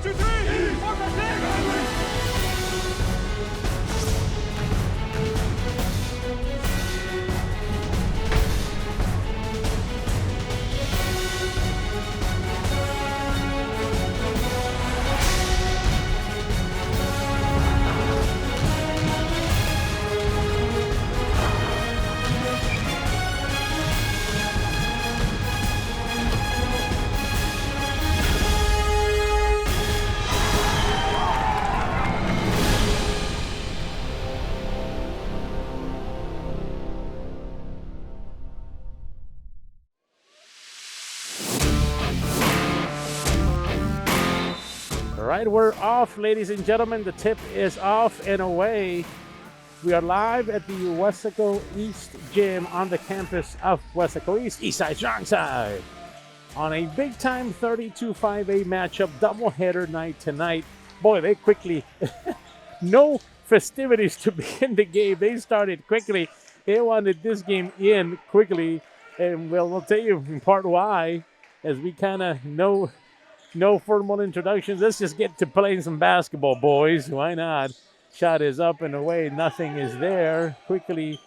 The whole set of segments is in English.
2, 3, 4, 5, 6. Right, we're off, ladies and gentlemen. The tip is off and away. We are live at the Weslaco East Gym on the campus of Weslaco East, East Side, Strong Side, on a big-time 32-5A matchup, doubleheader night tonight. Boy, they quickly, no festivities to begin the game. They started quickly. They wanted this game in quickly, and we'll tell you in part why, as we kind of know. No formal introductions. Let's just get to playing some basketball, boys. Why not? Shot is up and away. Nothing is there. Quickly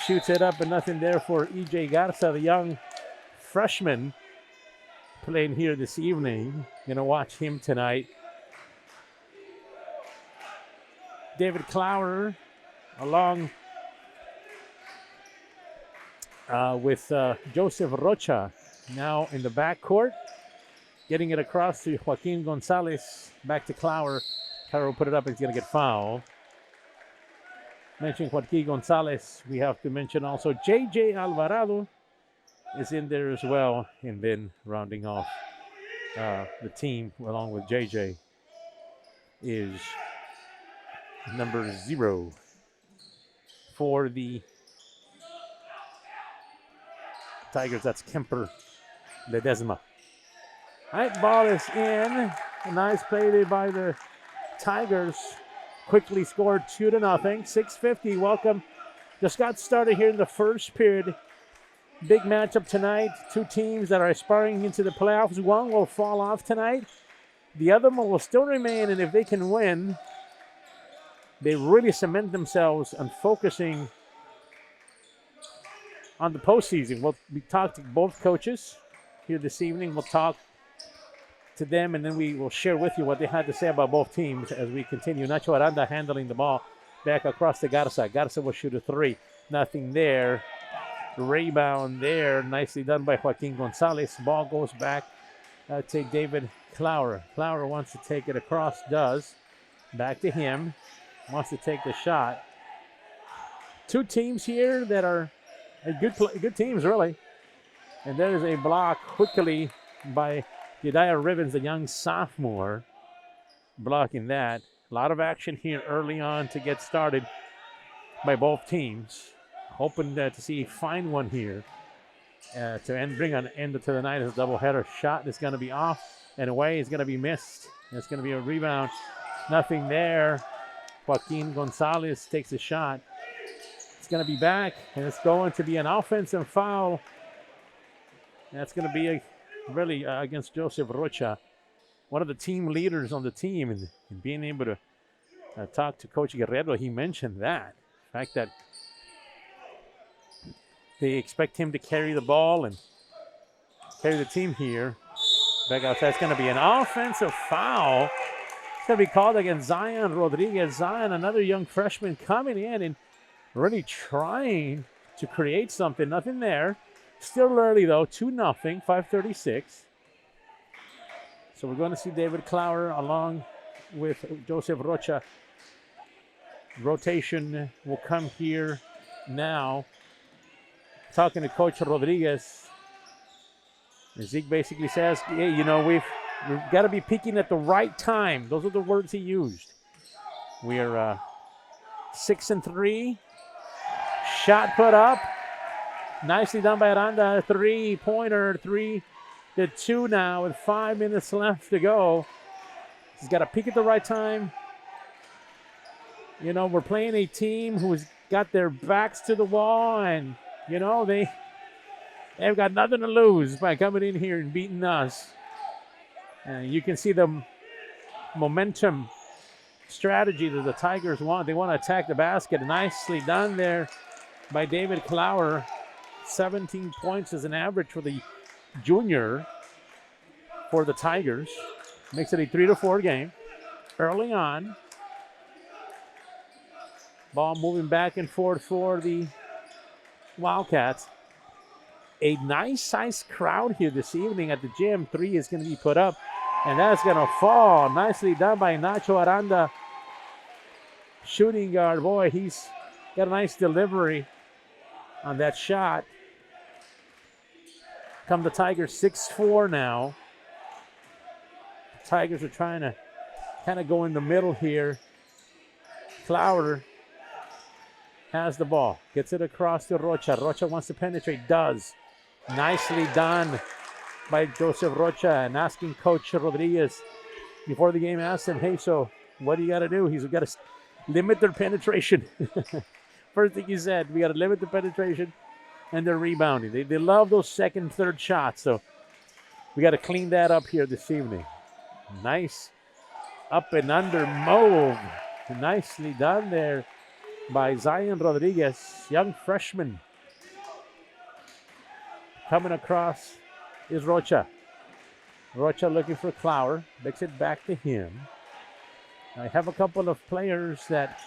shoots it up and nothing there for E.J. Garza, the young freshman playing here this evening. Going to watch him tonight. David Clower along with Joseph Rocha now in the backcourt. Getting it across to Joaquin Gonzalez. Back to Clower. Clower will put it up. He's going to get fouled. Mentioning Joaquin Gonzalez, we have to mention also J.J. Alvarado is in there as well. And then rounding off the team along with J.J. is number 0 for the Tigers. That's Kemper Ledesma. All right, ball is in. A nice play there by the Tigers. Quickly scored 2-0. 6:50. Welcome. Just got started here in the first period. Big matchup tonight. Two teams that are aspiring into the playoffs. One will fall off tonight. The other one will still remain, and if they can win, they really cement themselves on focusing on the postseason. We talked to both coaches here this evening. We'll talk to them, and then we will share with you what they had to say about both teams as we continue. Nacho Aranda handling the ball back across to Garza. Garza will shoot a 3. Nothing there. Rebound there. Nicely done by Joaquin Gonzalez. Ball goes back to David Clower. Clower wants to take it across. Does. Back to him. Wants to take the shot. Two teams here that are good teams, really. And there is a block quickly by Jedediah Rivens, the young sophomore, blocking that. A lot of action here early on to get started by both teams. Hoping to find one here to bring an end to the night as a doubleheader. Shot is going to be off and away. It's going to be missed. It's going to be a rebound. Nothing there. Joaquin Gonzalez takes a shot. It's going to be back, and it's going to be an offensive foul. That's going to be really against Joseph Rocha, one of the team leaders on the team, and being able to talk to Coach Guerrero, he mentioned that. The fact that they expect him to carry the ball and carry the team here. Back outside, it's going to be an offensive foul. It's going to be called against Zion Rodriguez. Zion, another young freshman coming in and really trying to create something. Nothing there. Still early, though. 2-0, 5:36. So we're going to see David Clower along with Joseph Rocha. Rotation will come here now. Talking to Coach Rodriguez. Zeke basically says, hey, we've got to be peaking at the right time. Those are the words he used. We are 6-3. Shot put up. Nicely done by Aranda. 3-pointer. 3-2 now with 5 minutes left to go. He's got to peak at the right time. We're playing a team who's got their backs to the wall, and, they've got nothing to lose by coming in here and beating us. And you can see them momentum strategy that the Tigers want. They want to attack the basket. Nicely done there by David Clower. 17 points as an average for the junior for the Tigers. Makes it a 3-4 game. Early on. Ball moving back and forth for the Wildcats. A nice sized crowd here this evening at the gym. 3 is going to be put up, and that's going to fall. Nicely done by Nacho Aranda. Shooting guard. Boy, he's got a nice delivery on that shot. Come the Tigers 6-4 now. The Tigers are trying to kind of go in the middle here. Clower has the ball. Gets it across to Rocha. Rocha wants to penetrate. Does. Nicely done by Joseph Rocha. And asking Coach Rodriguez before the game, asked him, hey, so what do you got to do? He's got to limit their penetration. First thing he said, we got to limit the penetration and their rebounding. They love those second, third shots. So we got to clean that up here this evening. Nice up and under move. Nicely done there by Zion Rodriguez, young freshman. Coming across is Rocha. Rocha looking for Clower. Makes it back to him. I have a couple of players that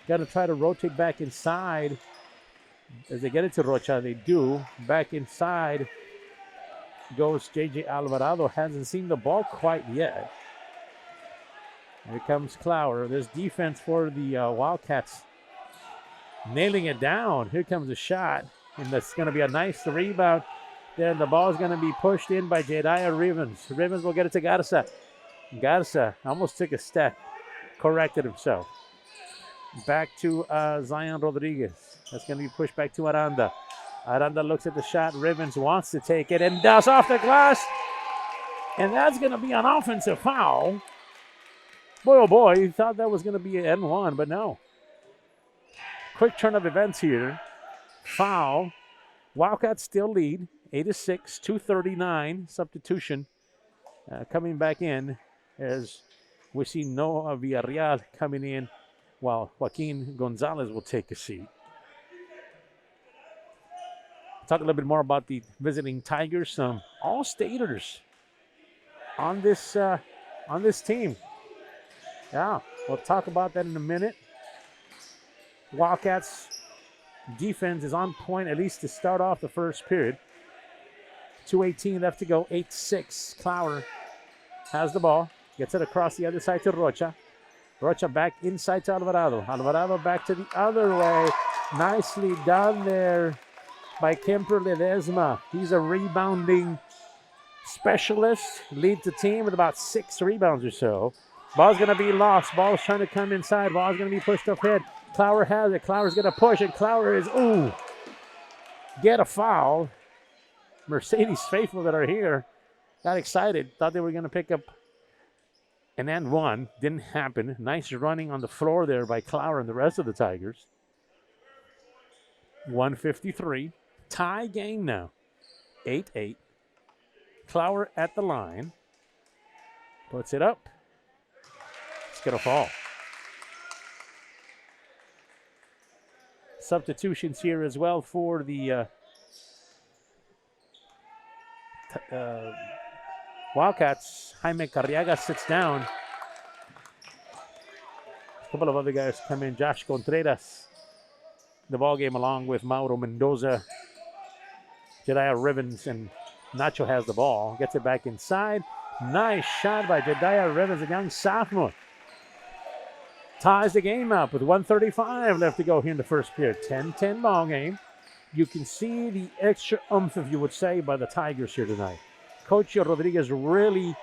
got to try to rotate back inside. As they get it to Rocha, they do. Back inside goes J.J. Alvarado. Hasn't seen the ball quite yet. Here comes Clower. There's defense for the Wildcats. Nailing it down. Here comes the shot. And that's going to be a nice rebound. Then the ball is going to be pushed in by Jediah Rivens. Rivens will get it to Garza. Garza almost took a step. Corrected himself. Back to Zion Rodriguez. That's going to be pushed back to Aranda. Aranda looks at the shot. Rivens wants to take it and does off the glass. And that's going to be an offensive foul. Boy, oh boy, you thought that was going to be an N1, but no. Quick turn of events here. Foul. Wildcats still lead. 8-6, 2:39. Substitution coming back in as we see Noah Villarreal coming in while Joaquin Gonzalez will take a seat. Talk a little bit more about the visiting Tigers. Some all-staters on this team. Yeah, we'll talk about that in a minute. Wildcats defense is on point, at least to start off the first period. 2:18 left to go, 8-6. Clower has the ball, gets it across the other side to Rocha. Rocha back inside to Alvarado. Alvarado back to the other way. Nicely done there by Kemper Ledesma. He's a rebounding specialist, leads the team with about 6 rebounds or so. Ball's going to be lost. Ball's trying to come inside. Ball's going to be pushed up ahead. Clower has it. Clower's going to push it. Clower is, get a foul. Mercedes faithful that are here got excited. Thought they were going to pick up an and one. Didn't happen. Nice running on the floor there by Clower and the rest of the Tigers. 1:53. Tie game now. 8-8. Clower at the line. Puts it up. It's going to fall. Substitutions here as well for the Wildcats. Jaime Carriaga sits down. A couple of other guys come in. Josh Contreras. The ball game along with Mauro Mendoza. Jediah Rivens, and Nacho has the ball. Gets it back inside. Nice shot by Jediah Rivens, a young sophomore. Ties the game up with 1:35 left to go here in the first period. 10-10 ball game. You can see the extra oomph, if you would say, by the Tigers here tonight. Coach Rodriguez really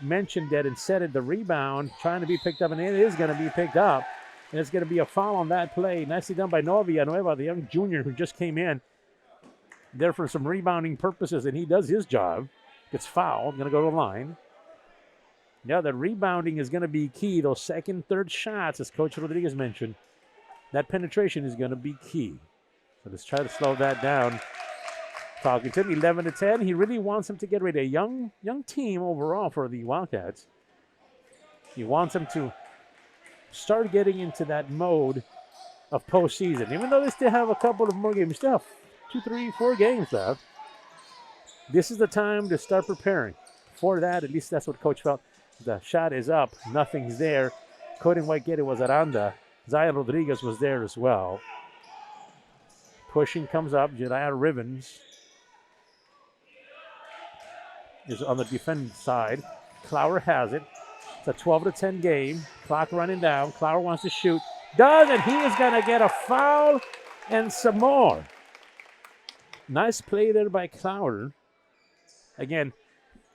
mentioned that and said it. The rebound trying to be picked up, and it is going to be picked up. And it's going to be a foul on that play. Nicely done by Noah Villanueva, the young junior who just came in there for some rebounding purposes, and he does his job. Gets fouled. Going to go to the line. Yeah, the rebounding is going to be key. Those second, third shots, as Coach Rodriguez mentioned, that penetration is going to be key. So let's try to slow that down. Talking to him, 11-10. He really wants him to get ready. A young team overall for the Wildcats. He wants them to start getting into that mode of postseason. Even though they still have a couple of more games, still have 2, 3, 4 games left. This is the time to start preparing for that. At least that's what Coach felt. The shot is up. Nothing's there. Couldn't quite get it. Was Aranda. Zion Rodriguez was there as well. Pushing comes up. Jediah Rivens is on the defensive side. Clower has it. It's a 12-10 game. Clock running down. Clower wants to shoot. Does, and he is going to get a foul and some more. Nice play there by Clower. Again,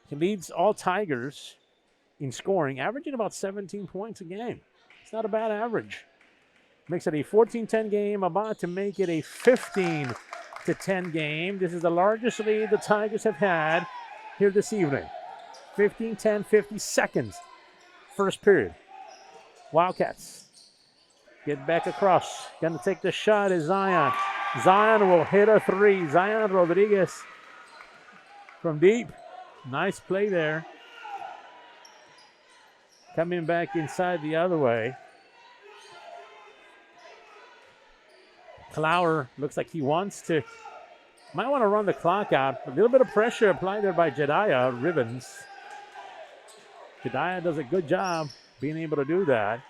he leads all Tigers in scoring, averaging about 17 points a game. It's not a bad average. Makes it a 14-10 game, about to make it a 15-10 game. This is the largest lead the Tigers have had here this evening. 15-10, 50 seconds. First period. Wildcats get back across. Going to take the shot is Zion. Zion will hit a three. Zion Rodriguez from deep. Nice play there. Coming back inside the other way. Clower looks like he wants to, might want to run the clock out. A little bit of pressure applied there by Jediah Rivens. Jediah does a good job being able to do that.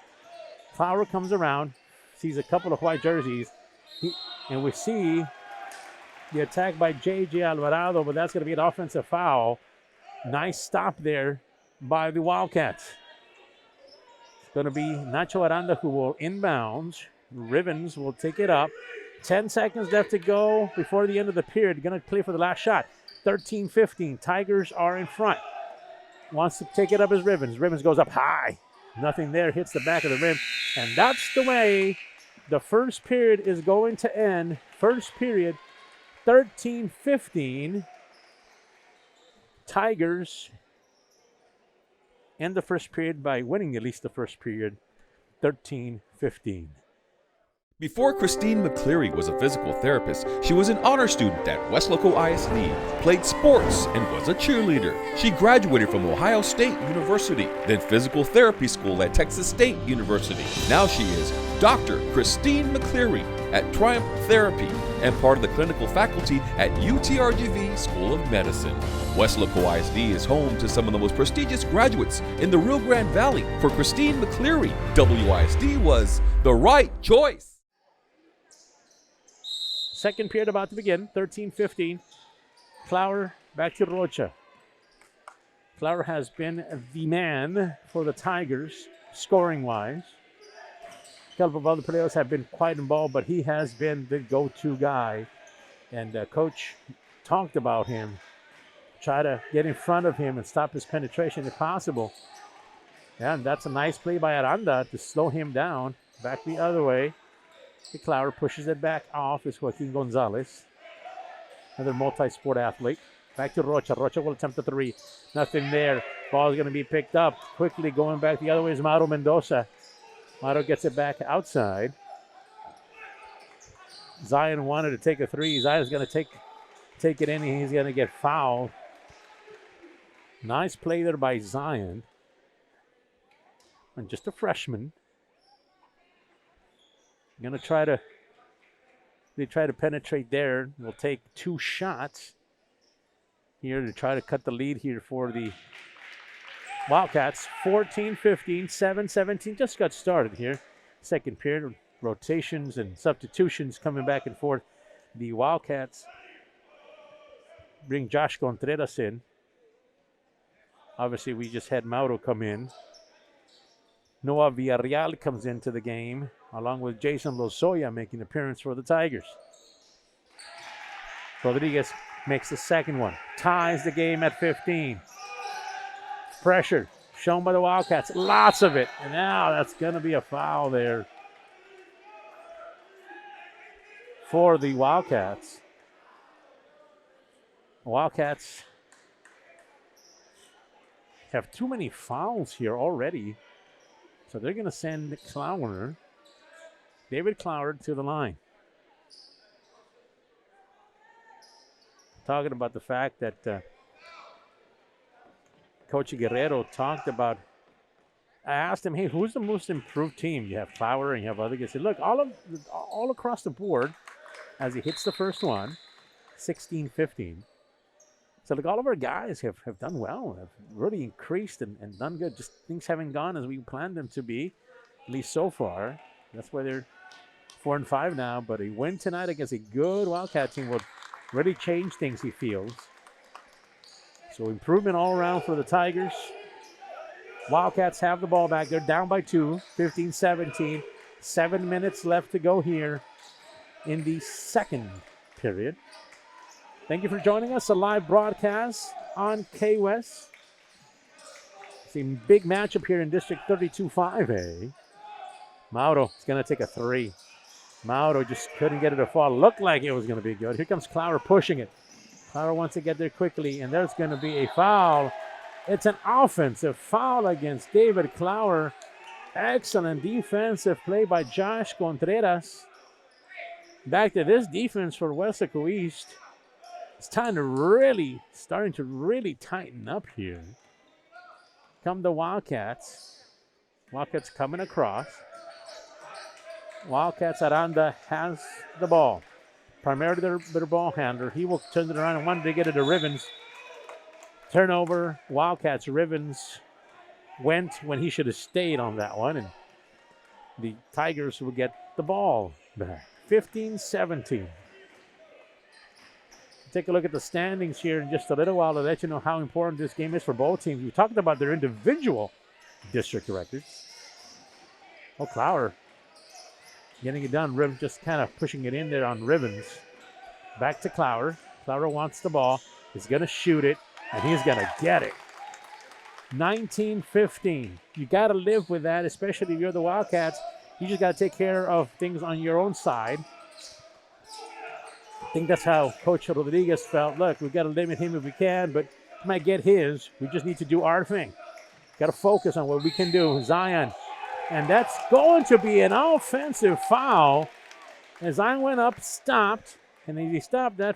Clower comes around, sees a couple of white jerseys, and we see the attack by J.J. Alvarado, but that's going to be an offensive foul. Nice stop there by the Wildcats. It's going to be Nacho Aranda who will inbounds. Rivens will take it up. 10 seconds left to go before the end of the period. Going to play for the last shot. 13-15. Tigers are in front. Wants to take it up as Rivens. Rivens goes up high. Nothing there. Hits the back of the rim. And that's the way the first period is going to end. First period, 13-15. Tigers end the first period by winning at least the first period, 13-15. Before Christine McCleary was a physical therapist, she was an honor student at Weslaco ISD, played sports, and was a cheerleader. She graduated from Ohio State University, then physical therapy school at Texas State University. Now she is Dr. Christine McCleary at Triumph Therapy and part of the clinical faculty at UTRGV School of Medicine. Weslaco ISD is home to some of the most prestigious graduates in the Rio Grande Valley. For Christine McCleary, WISD was the right choice. Second period about to begin, 13-15. Clower back to Rocha. Clower has been the man for the Tigers, scoring-wise. A couple of other players have been quite involved, but he has been the go-to guy. And Coach talked about him. Try to get in front of him and stop his penetration if possible. And that's a nice play by Aranda to slow him down. Back the other way. The Clower pushes it back off. It's Joaquin Gonzalez, another multi-sport athlete. Back to Rocha. Rocha will attempt a three. Nothing there. Ball is going to be picked up. Quickly going back the other way is Mauro Mendoza. Mauro gets it back outside. Zion wanted to take a three. Zion's going to take it in, and he's going to get fouled. Nice play there by Zion. And just a freshman. Going to try to penetrate there. We'll take two shots here to try to cut the lead here for the Wildcats. 14-15, 7-17. Just got started here. Second period, rotations and substitutions coming back and forth. The Wildcats bring Josh Contreras in. Obviously, we just had Mauro come in. Noah Villarreal comes into the game, along with Jason Lozoya making an appearance for the Tigers. Rodriguez makes the second one. Ties the game at 15. Pressure shown by the Wildcats. Lots of it. And now that's going to be a foul there for the Wildcats. Wildcats have too many fouls here already. So they're going to send Clower, David Clower, to the line. Talking about the fact that Coach Guerrero talked about I asked him, hey, who's the most improved team? You have Flower and you have other guys. He said, look, all across the board, as he hits the first one, 16-15. So look, all of our guys have done well, have really increased and done good. Just things haven't gone as we planned them to be, at least so far. That's why they're 4-5 now. But a win tonight against a good Wildcat team will really change things, he feels. So improvement all around for the Tigers. Wildcats have the ball back. They're down by 2, 15-17. 7 minutes left to go here in the second period. Thank you for joining us. A live broadcast on K-West. It's a big matchup here in District 32-5A. Mauro is going to take a 3. Mauro just couldn't get it to fall. Looked like it was going to be good. Here comes Clower pushing it. Clower wants to get there quickly, and there's going to be a foul. It's an offensive foul against David Clower. Excellent defensive play by Josh Contreras. Back to this defense for Weslaco East. It's starting to really tighten up here. Come the Wildcats. Wildcats coming across. Wildcats, Aranda has the ball. Primarily their ball handler. He will turn it around and wanted to get it to Rivens. Turnover, Wildcats. Rivens went when he should have stayed on that one, and the Tigers will get the ball back. 15-17. Take a look at the standings here in just a little while to let you know how important this game is for both teams. We talked about their individual district records. Oh, Clower getting it done. Rivens just kind of pushing it in there on Rivens. Back to Clower. Clower wants the ball. He's going to shoot it, and he's going to get it. 19-15. You got to live with that, especially if you're the Wildcats. You just got to take care of things on your own side. I think that's how Coach Rodriguez felt. Look, we've got to limit him if we can, but he might get his. We just need to do our thing. Got to focus on what we can do. Zion. And that's going to be an offensive foul. As Zion went up, stopped, and as he stopped, that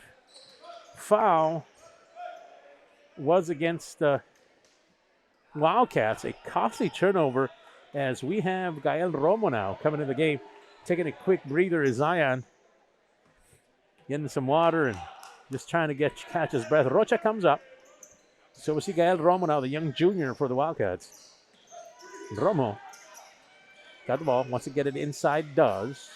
foul was against the Wildcats. A costly turnover as we have Gael Romo now coming in the game. Taking a quick breather is Zion. Getting some water and just trying to catch his breath. Rocha comes up. So we see Gael Romo now, the young junior for the Wildcats. Romo got the ball. Wants to get it inside, does.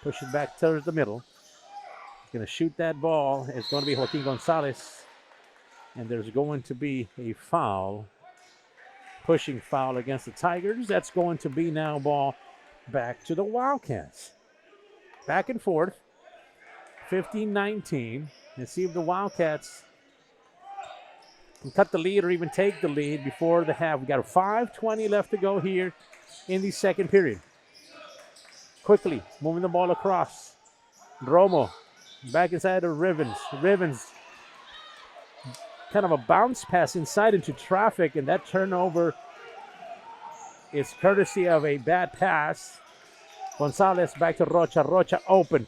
Push it back towards the middle. He's going to shoot that ball. It's going to be Joaquin Gonzalez. And there's going to be a foul. Pushing foul against the Tigers. That's going to be now ball back to the Wildcats. Back and forth. 15-19. And see if the Wildcats can cut the lead or even take the lead before the half. We got a 5:20 left to go here in the second period. Quickly moving the ball across. Romo back inside of Rivens. Rivens kind of a bounce pass inside into traffic, and that turnover is courtesy of a bad pass. Gonzalez back to Rocha. Rocha open.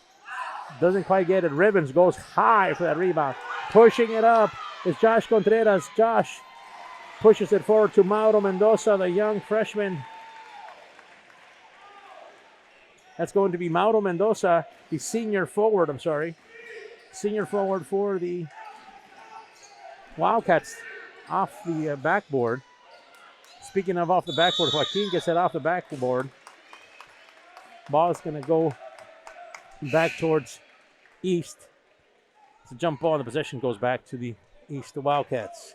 Doesn't quite get it. Rivens goes high for that rebound. Pushing it up is Josh Contreras. Josh pushes it forward to Mauro Mendoza, the young freshman. That's going to be Mauro Mendoza, the senior forward, Senior forward for the Wildcats off the backboard. Speaking of off the backboard, Joaquin gets it off the backboard. Ball is going to go back towards East. It's a jump ball. The possession goes back to the East, the Wildcats.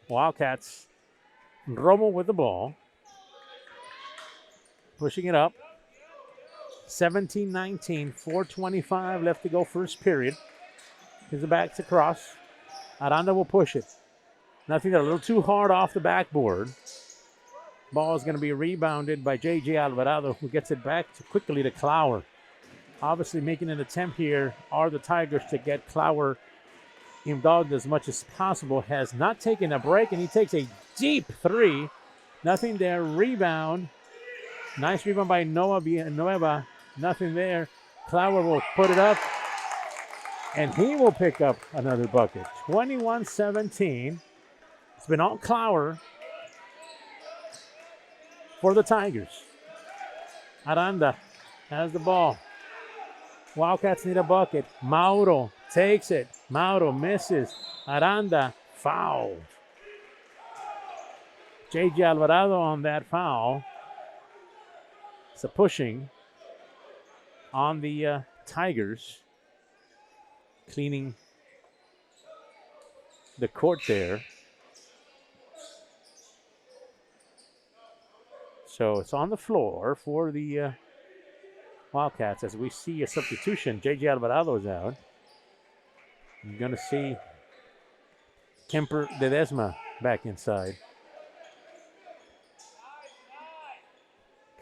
Wildcats. Romo with the ball. Pushing it up. 17-19. 4:25 left to go first period. Here's the back to cross. Aranda will push it. Nothing there. A little too hard off the backboard. Ball is going to be rebounded by J.J. Alvarado, who gets it back quickly to Clower. Obviously making an attempt here are the Tigers to get Clower involved as much as possible. Has not taken a break, and he takes a deep three. Nothing there. Rebound. Nice rebound by Noah Nueva. Nothing there. Clower will put it up. And he will pick up another bucket. 21-17. It's been all Clower for the Tigers. Aranda has the ball. Wildcats need a bucket. Mauro takes it. Mauro misses. Aranda fouled. J.J. Alvarado on that foul. It's a pushing on the Tigers. Cleaning the court there. So it's on the floor for the Wildcats as we see a substitution. J.J. Alvarado is out. You're going to see Kemper Ledesma back inside.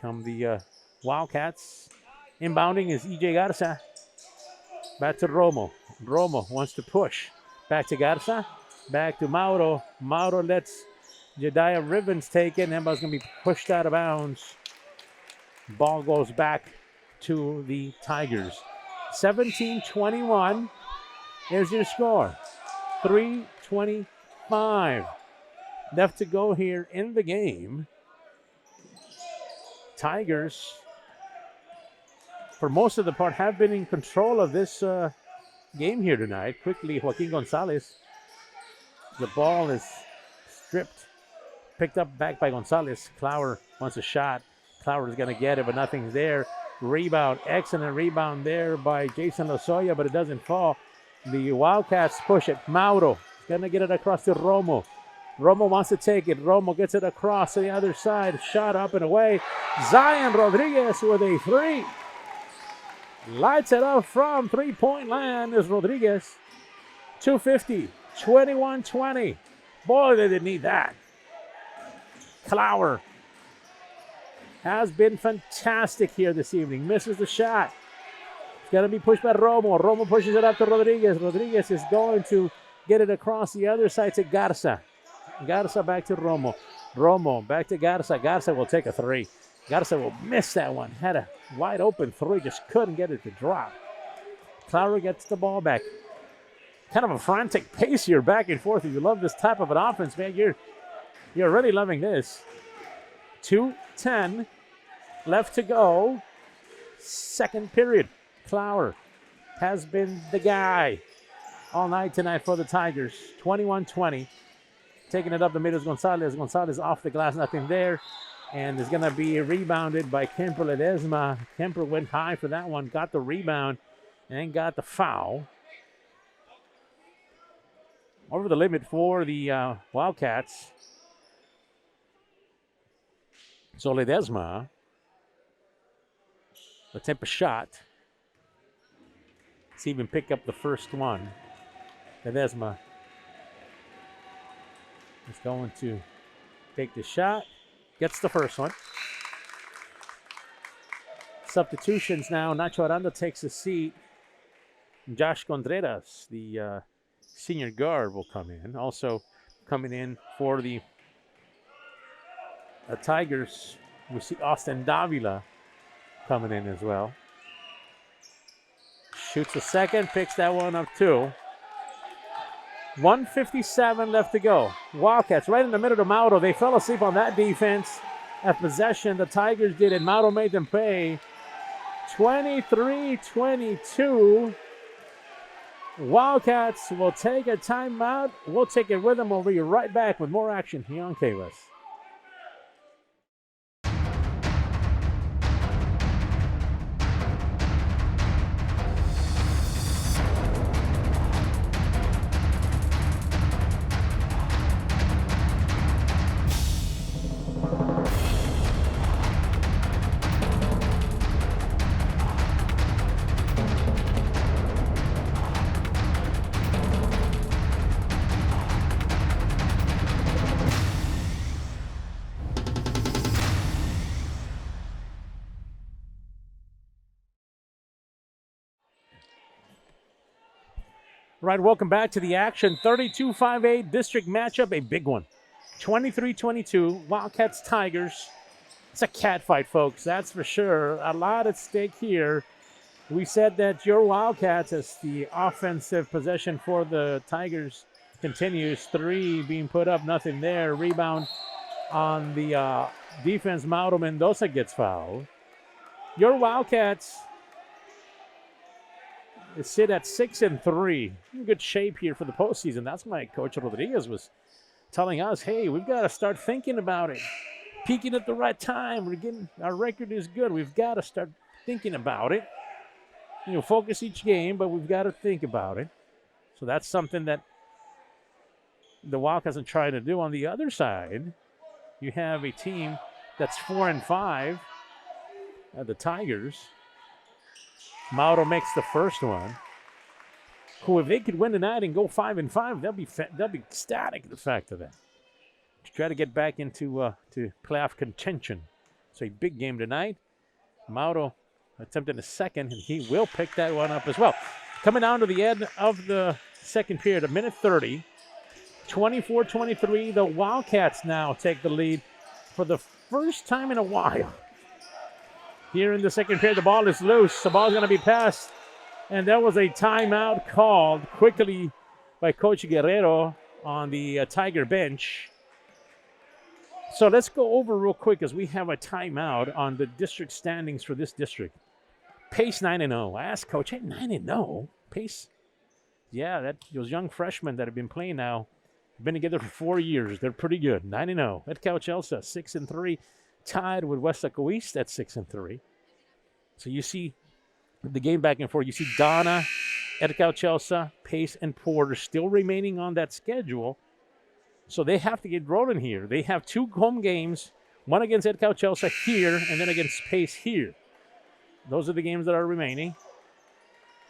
Come the Wildcats. Inbounding is E.J. Garza. Back to Romo. Romo wants to push. Back to Garza. Back to Mauro. Mauro lets Jediah Ribbons take it. Emba's going to be pushed out of bounds. Ball goes back to the Tigers. 17-21 is your score. 3:25 left to go here in the game. Tigers, for most of the part, have been in control of this game here tonight. Quickly, Joaquin Gonzalez. The ball is stripped. Picked up back by Gonzalez. Clower wants a shot. Clower is going to get it, but nothing's there. Rebound. Excellent rebound there by Jason Lozoya, but it doesn't fall. The Wildcats push it. Mauro is going to get it across to Romo. Romo wants to take it. Romo gets it across to the other side. Shot up and away. Zion Rodriguez with a three. Lights it up from three-point land is Rodriguez. 250. 21-20. Boy, they didn't need that. Clower has been fantastic here this evening. Misses the shot. It's going to be pushed by Romo. Romo pushes it up to Rodriguez. Rodriguez is going to get it across the other side to Garza. Garza back to Romo. Romo back to Garza. Garza will take a three. Garza will miss that one. Had a wide open three. Just couldn't get it to drop. Clower gets the ball back. Kind of a frantic pace here back and forth. If you love this type of an offense, man, you're really loving this. 2:10 left to go. Second period. Clower has been the guy all night tonight for the Tigers. 21-20. Taking it up the middle is Gonzalez. Gonzalez off the glass, nothing there. And is going to be rebounded by Kemper Ledesma. Kemper went high for that one, got the rebound, and got the foul. Over the limit for the Wildcats. So Ledesma, attempt a shot. Let's even pick up the first one. Ledesma is going to take the shot. Gets the first one. Substitutions now. Nacho Aranda takes a seat. Josh Contreras, the senior guard, will come in. Also coming in for the Tigers, we see Austin Davila coming in as well. Shoots a second, picks that one up too. 1:57 left to go. Wildcats right in the middle of Mauro. They fell asleep on that defense at possession. The Tigers did it. Mauro made them pay. 23-22. Wildcats will take a timeout. We'll take it with them. We'll be right back with more action here on KWES. Right, welcome back to the action. 32-5A district matchup, a big one. 23-22, Wildcats Tigers. It's a cat fight, folks, that's for sure. A lot at stake here. We said that your Wildcats, as the offensive possession for the Tigers continues, 3 being put up, nothing there. Rebound on the defense. Mauro Mendoza gets fouled. Your Wildcats sit at 6-3. In good shape here for the postseason. That's why Coach Rodriguez was telling us, hey, we've got to start thinking about it. Peaking at the right time. Our record is good. We've got to start thinking about it. Focus each game, but we've got to think about it. So that's something that the Wildcats are trying to do. On the other side, you have a team that's 4-5, the Tigers. Mauro makes the first one. Who, if they could win tonight and go 5-5, they'll be ecstatic. The fact of that, to try to get back into to playoff contention. It's a big game tonight. Mauro attempting a second, and he will pick that one up as well. Coming down to the end of the second period, 1:30. 24-23, the Wildcats now take the lead for the first time in a while. Here in the second period, the ball is loose. The ball is going to be passed. And there was a timeout called quickly by Coach Guerrero on the Tiger bench. So let's go over real quick as we have a timeout on the district standings for this district. Pace 9-0. I asked Coach, hey, 9-0? Pace? Yeah, those young freshmen that have been playing now, been together for 4 years. They're pretty good. 9-0. Edcal Chelsea, 6-3. Tied with Weslaco East at 6-3. So you see the game back and forth. You see Donna, Edcal Chelsea, Pace, and Porter still remaining on that schedule. So they have to get rolling here. They have 2 home games, one against Edcal Chelsea here and then against Pace here. Those are the games that are remaining.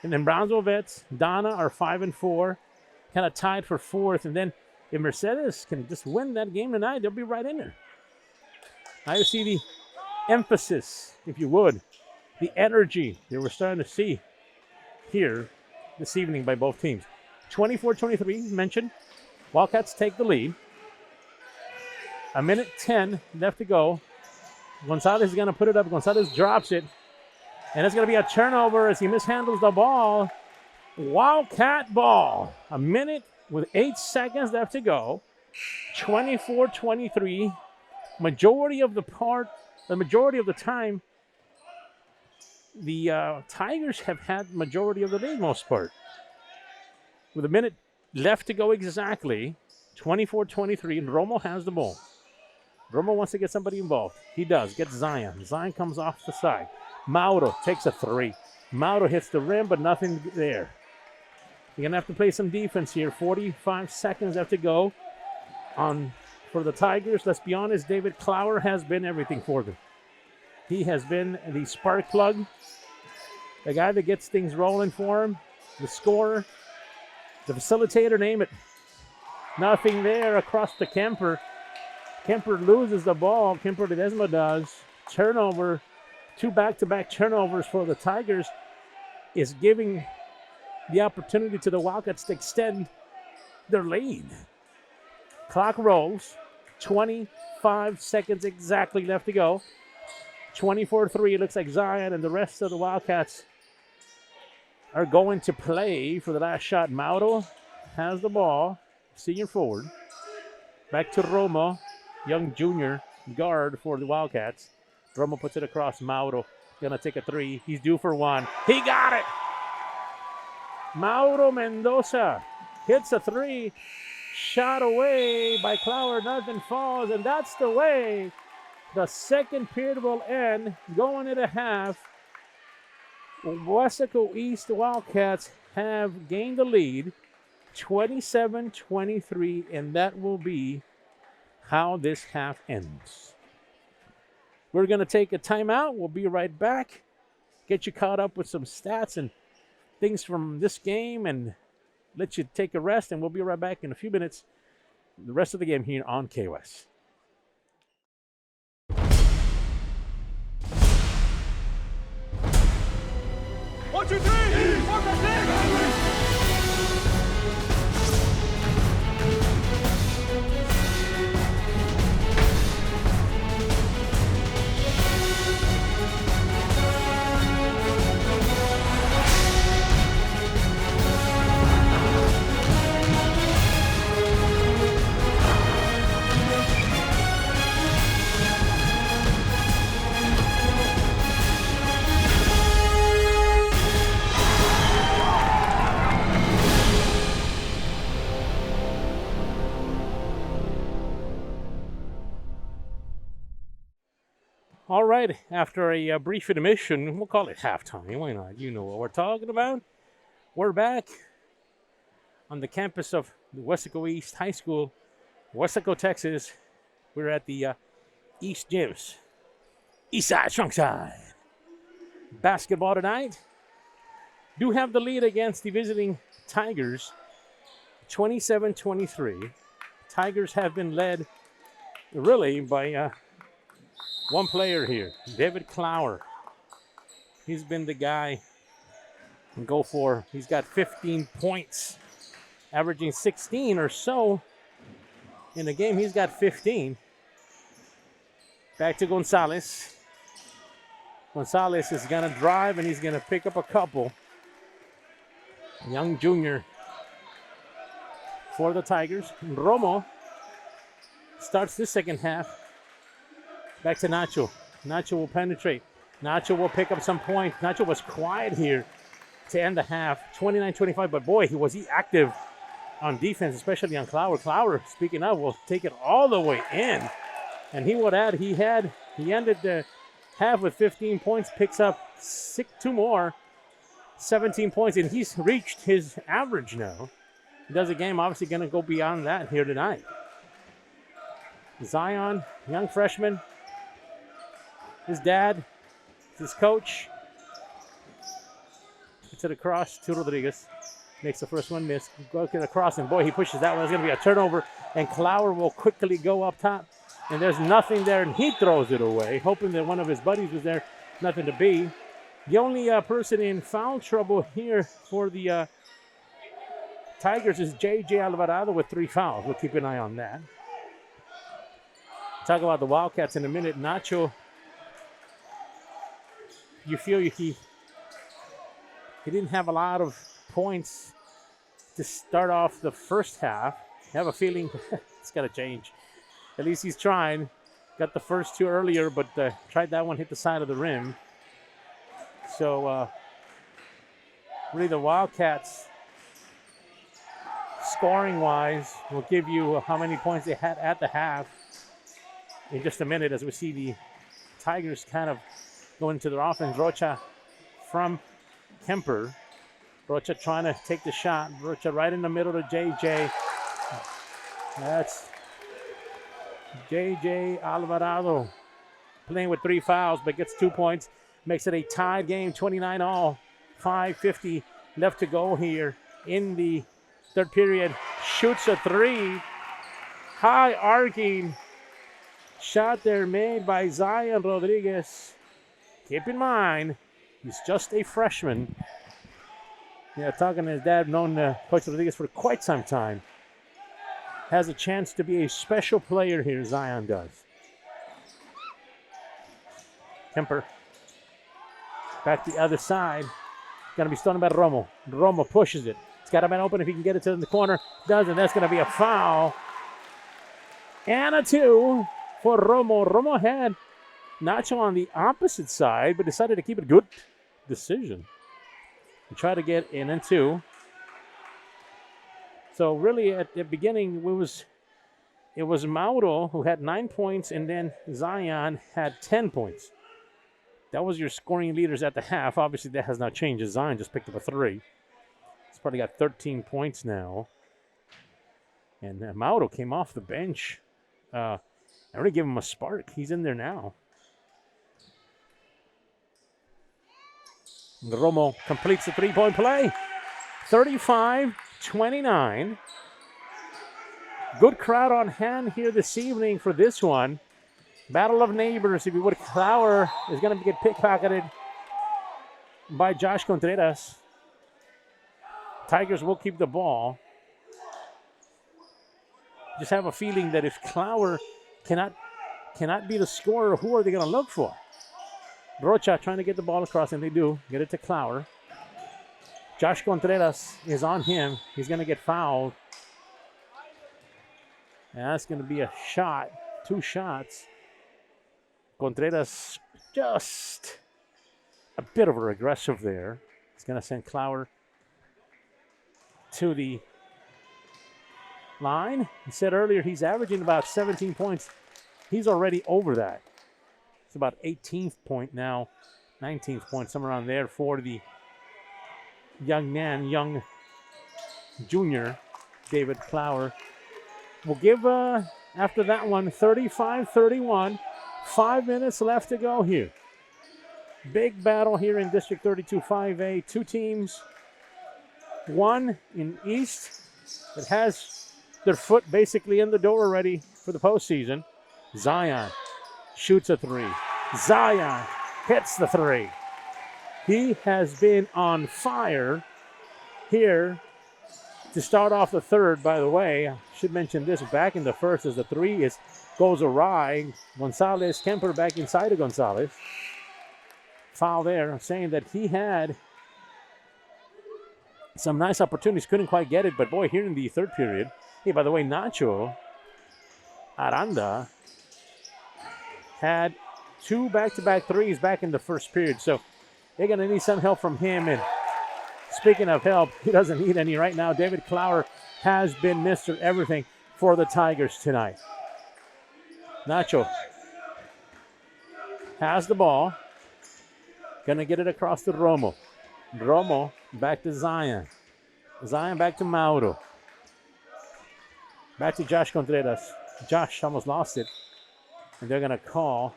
And then Brownsville Vets, Donna are 5-4, kind of tied for 4th. And then if Mercedes can just win that game tonight, they'll be right in there. I see the emphasis, if you would, the energy that we're starting to see here this evening by both teams. 24-23, mentioned. Wildcats take the lead. 1:10 left to go. Gonzalez is going to put it up. Gonzalez drops it. And it's going to be a turnover as he mishandles the ball. Wildcat ball. 1 minute with 8 seconds left to go. 24-23. Majority of the time, the Tigers have had majority of the lead most part. With 1 minute left to go exactly, 24-23, and Romo has the ball. Romo wants to get somebody involved. He does. Gets Zion. Zion comes off the side. Mauro takes a 3. Mauro hits the rim, but nothing there. You're going to have to play some defense here. 45 seconds left to go for the Tigers. Let's be honest, David Clower has been everything for them. He has been the spark plug, the guy that gets things rolling for him, the scorer, the facilitator, name it. Nothing there across to Kemper. Kemper loses the ball. Kemper Ledesma does. Turnover. 2 back-to-back turnovers for the Tigers is giving the opportunity to the Wildcats to extend their lead. Clock rolls. 25 seconds exactly left to go. 24-3. It looks like Zion and the rest of the Wildcats are going to play for the last shot. Mauro has the ball. Senior forward. Back to Romo. Young junior guard for the Wildcats. Romo puts it across. Mauro gonna take a 3. He's due for 1. He got it! Mauro Mendoza hits a 3. Shot away by Clower. Nothing falls. And that's the way the second period will end. Going into half. Weslaco East Wildcats have gained the lead. 27-23. And that will be how this half ends. We're going to take a timeout. We'll be right back. Get you caught up with some stats and things from this game and let you take a rest. And we'll be right back in a few minutes. The rest of the game here on KOS. 1, 2, 3! Focus, right, after a brief intermission, we'll call it halftime. Why not? You know what we're talking about. We're back on the campus of the Weslaco East High School, Weslaco, Texas. We're at the East Gyms. East side, strong side. Basketball tonight. Do have the lead against the visiting Tigers, 27-23. Tigers have been led really by one player here, David Clower. He's been the guy to go for. He's got 15 points, averaging 16 or so in the game. He's got 15. Back to Gonzalez. Gonzalez is going to drive, and he's going to pick up a couple. Young junior for the Tigers. Romo starts the second half. Back to Nacho. Nacho will penetrate. Nacho will pick up some points. Nacho was quiet here to end the half. 29-25, but boy, was he active on defense, especially on Clower. Clower, speaking of, will take it all the way in. And he would add, he ended the half with 15 points, picks up two more, 17 points, and he's reached his average now. He does a game, obviously going to go beyond that here tonight. Zion, young freshman. His dad, his coach. Puts it across to Rodriguez. Makes the first one miss. Go get across, and boy, he pushes that one. It's going to be a turnover, and Clower will quickly go up top. And there's nothing there, and he throws it away, hoping that one of his buddies was there. Nothing to be. The only person in foul trouble here for the Tigers is J.J. Alvarado with 3 fouls. We'll keep an eye on that. Talk about the Wildcats in a minute. Nacho, you feel he didn't have a lot of points to start off the first half. I have a feeling it's got to change. At least he's trying. Got the first 2 earlier, but tried that one, hit the side of the rim. So, really the Wildcats, scoring-wise, will give you how many points they had at the half in just a minute as we see the Tigers kind of go into their offense. Rocha from Kemper. Rocha trying to take the shot. Rocha right in the middle to JJ. That's J.J. Alvarado playing with 3 fouls, but gets 2 points. Makes it a tied game, 29-all. 5:50 left to go here in the third period. Shoots a 3. High arcing shot there made by Zion Rodriguez. Keep in mind, he's just a freshman. Yeah, talking to his dad, known Coach Rodriguez for quite some time. Has a chance to be a special player here, Zion does. Kemper. Back the other side. Going to be stolen by Romo. Romo pushes it. It's got a man open if he can get it to the corner. Doesn't. That's going to be a foul. And a 2 for Romo. Romo had Nacho on the opposite side, but decided to keep it. Good decision. He tried to get in and 2. So really at the beginning, it was Mauro who had 9 points, and then Zion had 10 points. That was your scoring leaders at the half. Obviously, that has not changed. Zion just picked up a 3. He's probably got 13 points now. And Mauro came off the bench. I already gave him a spark. He's in there now. Romo completes the 3-point play. 35-29. Good crowd on hand here this evening for this one. Battle of neighbors, if you would. Clower is going to get pickpocketed by Josh Contreras. Tigers will keep the ball. Just have a feeling that if Clower cannot be the scorer, who are they going to look for? Rocha trying to get the ball across, and they do. Get it to Clower. Josh Contreras is on him. He's going to get fouled. And that's going to be a shot. 2 shots. Contreras just a bit of a regressive there. He's going to send Clower to the line. He said earlier he's averaging about 17 points. He's already over that. It's about 18th point now, 19th point, somewhere around there for the young junior, David Clower. We'll give, after that one, 35-31. 5 minutes left to go here. Big battle here in District 32 5A. Two teams, one in East that has their foot basically in the door already for the postseason. Zion shoots a three. Zion hits the three. He has been on fire here to start off the third, by the way. I should mention this back in the first as the three goes awry. Gonzalez, Kemper back inside of Gonzalez. Foul there, saying that he had some nice opportunities, couldn't quite get it, but boy, here in the third period. Hey, by the way, Nacho Aranda had two back-to-back threes back in the first period, so they're going to need some help from him. And speaking of help, he doesn't need any right now. David Clower has been Mr. Everything for the Tigers tonight. Nacho has the ball. Going to get it across to Romo. Romo back to Zion. Zion back to Mauro. Back to Josh Contreras. Josh almost lost it. And they're going to call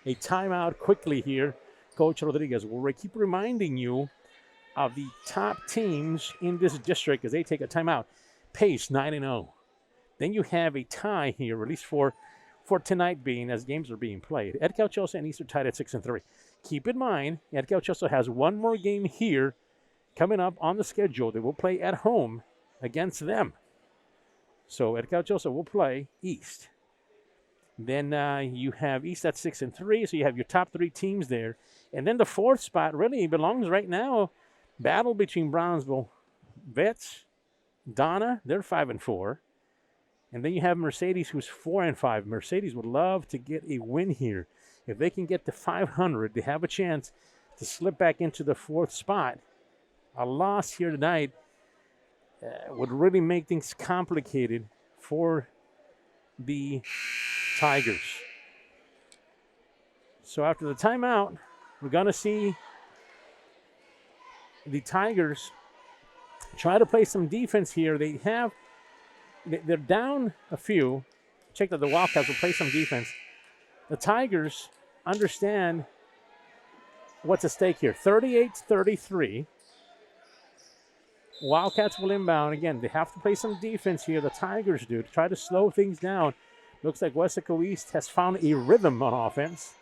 a timeout quickly here. Coach Rodriguez will keep reminding you of the top teams in this district as they take a timeout. Pace 9-0. Then you have a tie here, at least for tonight being as games are being played. Ed Cauchosa and Easter tied at 6-3. Keep in mind, Ed Cauchosa has one more game here coming up on the schedule. They will play at home against them. So Ed Cauchosa will play East. Then you have East at 6-3, so you have your top three teams there. And then the fourth spot really belongs right now. Battle between Brownsville, Vets, Donna, they're 5-4. And then you have Mercedes, who's 4-5. Mercedes would love to get a win here. If they can get to 500, they have a chance to slip back into the fourth spot. A loss here tonight would really make things complicated for the Tigers. So after the timeout, we're going to see the Tigers try to play some defense here. They're down a few. Check that the Wildcats will play some defense. The Tigers understand what's at stake here. 38-33. Wildcats will inbound. Again, they have to play some defense here. The Tigers do to try to slow things down. Looks like Weslaco East has found a rhythm on offense.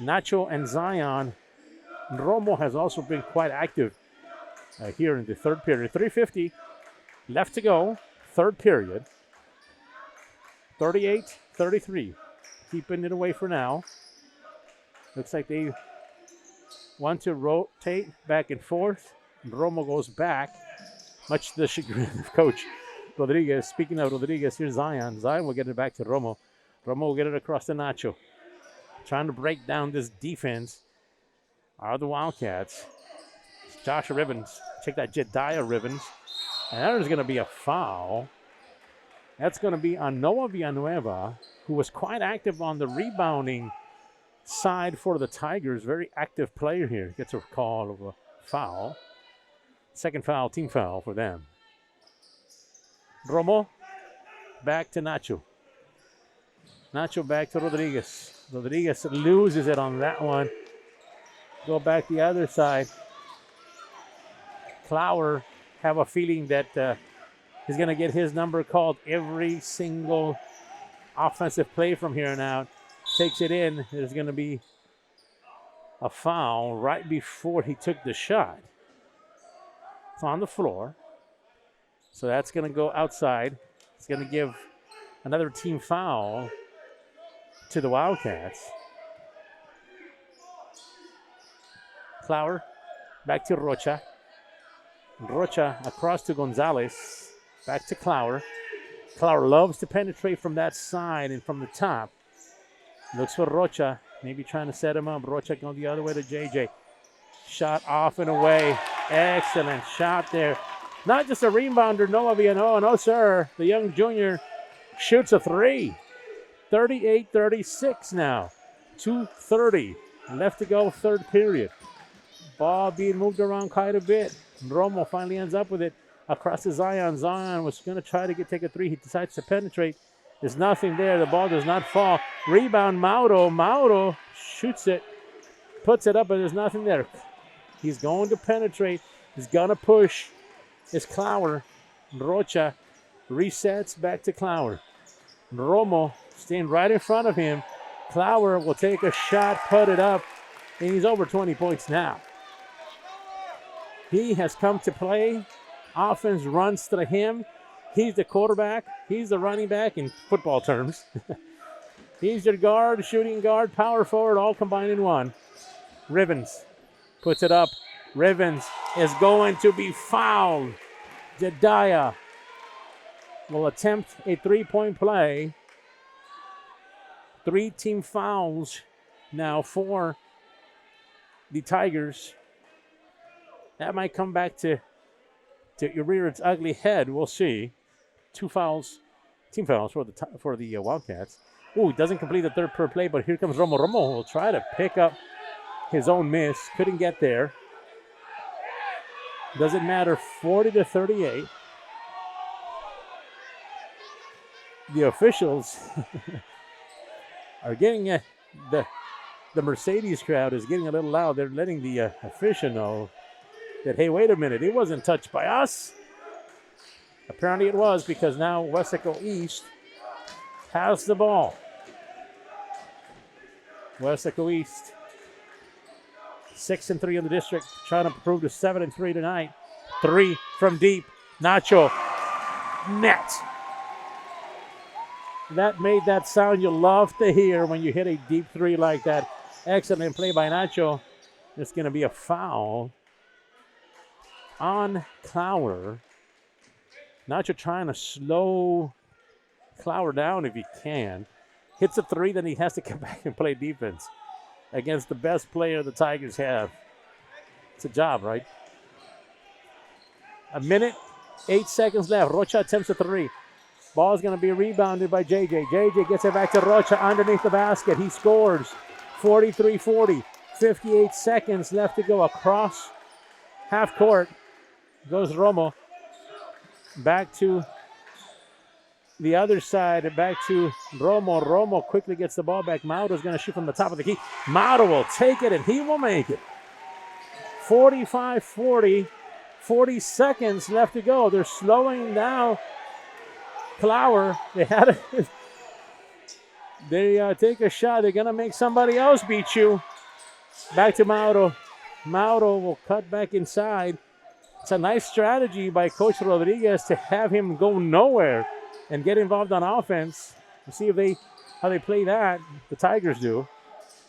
Nacho and Zion. Romo has also been quite active here in the third period. 3:50 left to go. Third period. 38-33. Keeping it away for now. Looks like they want to rotate back and forth. Romo goes back, much to the chagrin of Coach Rodriguez. Speaking of Rodriguez, here's Zion. Zion will get it back to Romo. Romo will get it across to Nacho. Trying to break down this defense are the Wildcats. It's Josh Ribbons. Check that Jediah Ribbons. And there's going to be a foul. That's going to be on Noah Villanueva, who was quite active on the rebounding side for the Tigers. Very active player here. Gets a call of a foul. Second foul, team foul for them. Romo back to Nacho. Nacho back to Rodriguez. Rodriguez loses it on that one. Go back the other side. Clower have a feeling that he's going to get his number called every single offensive play from here on out. Takes it in. There's going to be a foul right before he took the shot. It's on the floor. So that's going to go outside. It's going to give another team foul to the Wildcats. Clower back to Rocha. Rocha across to Gonzalez. Back to Clower. Clower loves to penetrate from that side and from the top. Looks for Rocha. Maybe trying to set him up. Rocha going the other way to JJ. Shot off and away. Excellent shot there. Not just a rebounder, Noah Villanueva. No, sir. The young junior shoots a three. 38-36 now. 2:30 left to go, third period. Ball being moved around quite a bit. Romo finally ends up with it across to Zion. Zion was going to try to take a three. He decides to penetrate. There's nothing there. The ball does not fall. Rebound, Mauro. Mauro shoots it, puts it up, but there's nothing there. He's going to penetrate. He's going to push. It's Clower. Rocha resets back to Clower. Romo staying right in front of him. Clower will take a shot, put it up, and he's over 20 points now. He has come to play. Offense runs to him. He's the quarterback. He's the running back in football terms. He's your guard, shooting guard, power forward, all combined in one. Rivens puts it up. Rivens is going to be fouled. Jedediah will attempt a three-point play. 3 team fouls now for the Tigers. That might come back to rear its ugly head. We'll see. 2 fouls, team fouls for the Wildcats. Ooh, he doesn't complete the third per play, but here comes Romo. Romo will try to pick up his own miss. Couldn't get there. Doesn't matter. 40-38. The officials are getting the Mercedes crowd is getting a little loud. They're letting the official know that, hey, wait a minute, it wasn't touched by us. Apparently it was, because now Weslaco East has the ball. Weslaco East 6-3 in the district, trying to improve to 7-3 tonight. 3 from deep. Nacho. Net. That made that sound you love to hear when you hit a deep 3 like that. Excellent play by Nacho. It's going to be a foul on Clower. Nacho trying to slow Clower down if he can. Hits a 3, then he has to come back and play defense against the best player the Tigers have. It's a job, right? 1 minute, 8 seconds left. Rocha attempts a 3. Ball's going to be rebounded by JJ. JJ gets it back to Rocha underneath the basket. He scores. 43-40. 58 seconds left to go. Across half court goes Romo. Back to the other side and back to Romo. Romo quickly gets the ball back. Mauro's going to shoot from the top of the key. Mauro will take it, and he will make it. 45-40. 40 seconds left to go. They're slowing down Clower. They had it. They take a shot. They're going to make somebody else beat you. Back to Mauro. Mauro will cut back inside. It's a nice strategy by Coach Rodriguez to have him go nowhere and get involved on offense. We'll see how they play that. The Tigers do.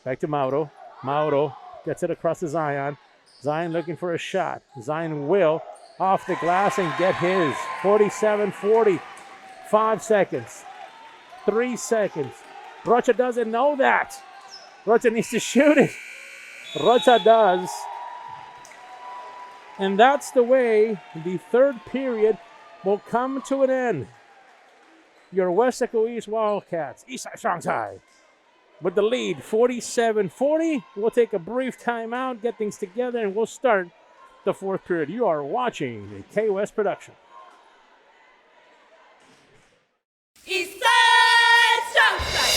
Back to Mauro. Mauro gets it across to Zion. Zion looking for a shot. Zion will off the glass and get his. 47-40. 5 seconds. 3 seconds. Rocha doesn't know that. Rocha needs to shoot it. Rocha does. And that's the way the third period will come to an end. Your Weslaco East Wildcats, Eastside Strong Side, with the lead, 47-40. We'll take a brief timeout, get things together, and we'll start the fourth period. You are watching the K-West production. Eastside Strong Side.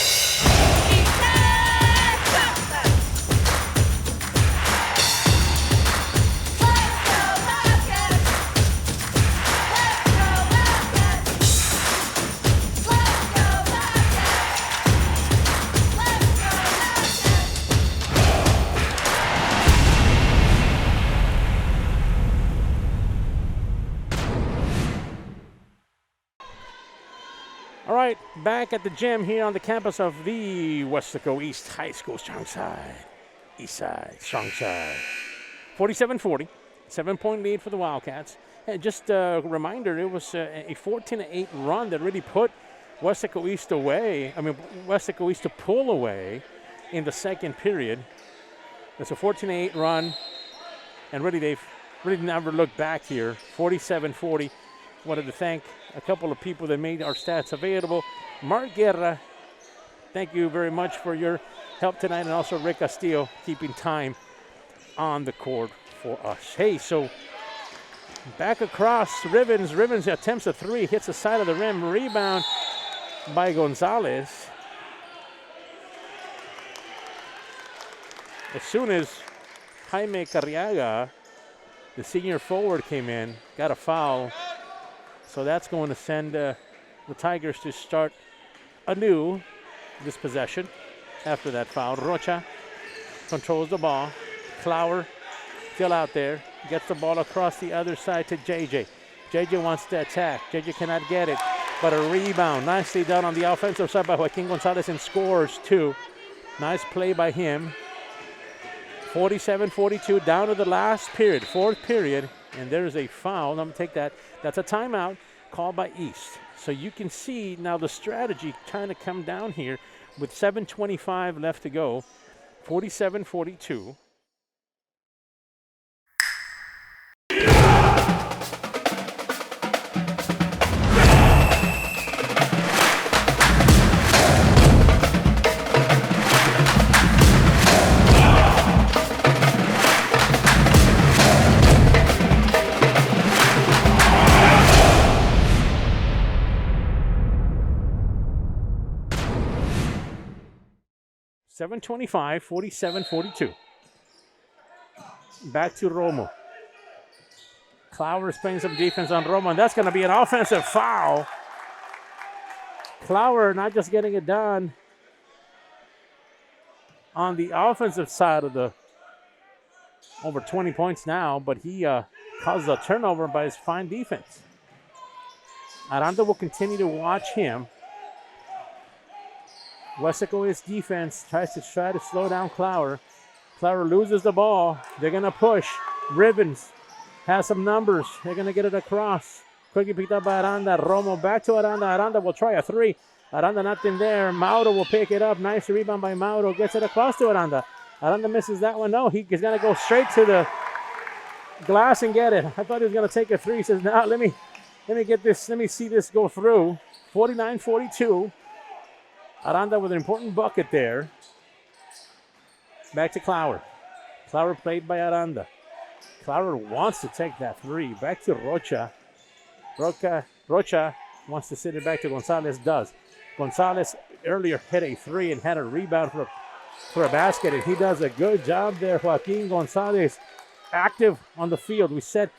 Eastside Strong Side. Let's go Wildcats. Let's go Wildcats. Let's go Wildcats. Let's All right, back at the gym here on the campus of the Weslaco East High School Strong Side. East Side Strong Side. 47-40, 7-point lead for the Wildcats. And just a reminder, it was a 14-8 run that really put Weslaco East away. Weslaco East to pull away in the second period. It's a 14-8 run, and really they've really never looked back here. 47-40. Wanted to thank a couple of people that made our stats available. Mark Guerra, thank you very much for your help tonight, and also Rick Castillo keeping time on the court for us. Hey, so back across, Rivens. Rivens attempts a three, hits the side of the rim, rebound by Gonzalez. As soon as Jaime Carriaga, the senior forward, came in, got a foul. So that's going to send the Tigers to start anew this possession after that foul. Rocha controls the ball. Clower still out there. Gets the ball across the other side to JJ. JJ wants to attack. JJ cannot get it, but a rebound. Nicely done on the offensive side by Joaquin Gonzalez, and scores two. Nice play by him. 47-42, down to the last period, fourth period, and there's a foul. I'm going to take that. That's a timeout called by East. So you can see now the strategy kind of come down here with 7:25 left to go, 47-42. .25, 47-42. Back to Romo. Clower is playing some defense on Romo, and that's going to be an offensive foul. Clower not just getting it done on the offensive side of the over 20 points now, but he caused a turnover by his fine defense. Aranda will continue to watch him. Weslaco, his defense, tries to slow down Clower. Clower loses the ball. They're going to push. Rivens has some numbers. They're going to get it across. Quickly picked up by Aranda. Romo back to Aranda. Aranda will try a three. Aranda nothing there. Mauro will pick it up. Nice rebound by Mauro. Gets it across to Aranda. Aranda misses that one. No, he's going to go straight to the glass and get it. I thought he was going to take a three. He says, no, let me get this. Let me see this go through. 49-42. Aranda with an important bucket there. Back to Clower. Clower played by Aranda. Clower wants to take that three. Back to Rocha. Rocha wants to send it back to Gonzalez. Does. Gonzalez earlier hit a three and had a rebound for a basket, and he does a good job there. Joaquin Gonzalez active on the field. We said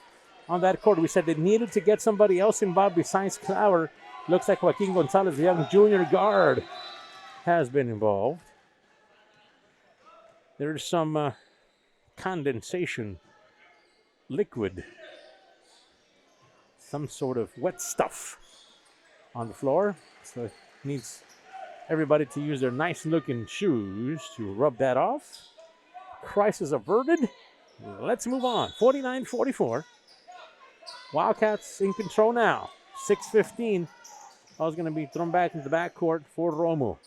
on that court, we said they needed to get somebody else involved besides Clower. Looks like Joaquin Gonzalez, the young junior guard, has been involved. There's some condensation liquid, some sort of wet stuff on the floor. So it needs everybody to use their nice looking shoes to rub that off. Crisis averted. Let's move on. 49-44. Wildcats in control now. 6:15. I was going to be thrown back into the backcourt for Romo.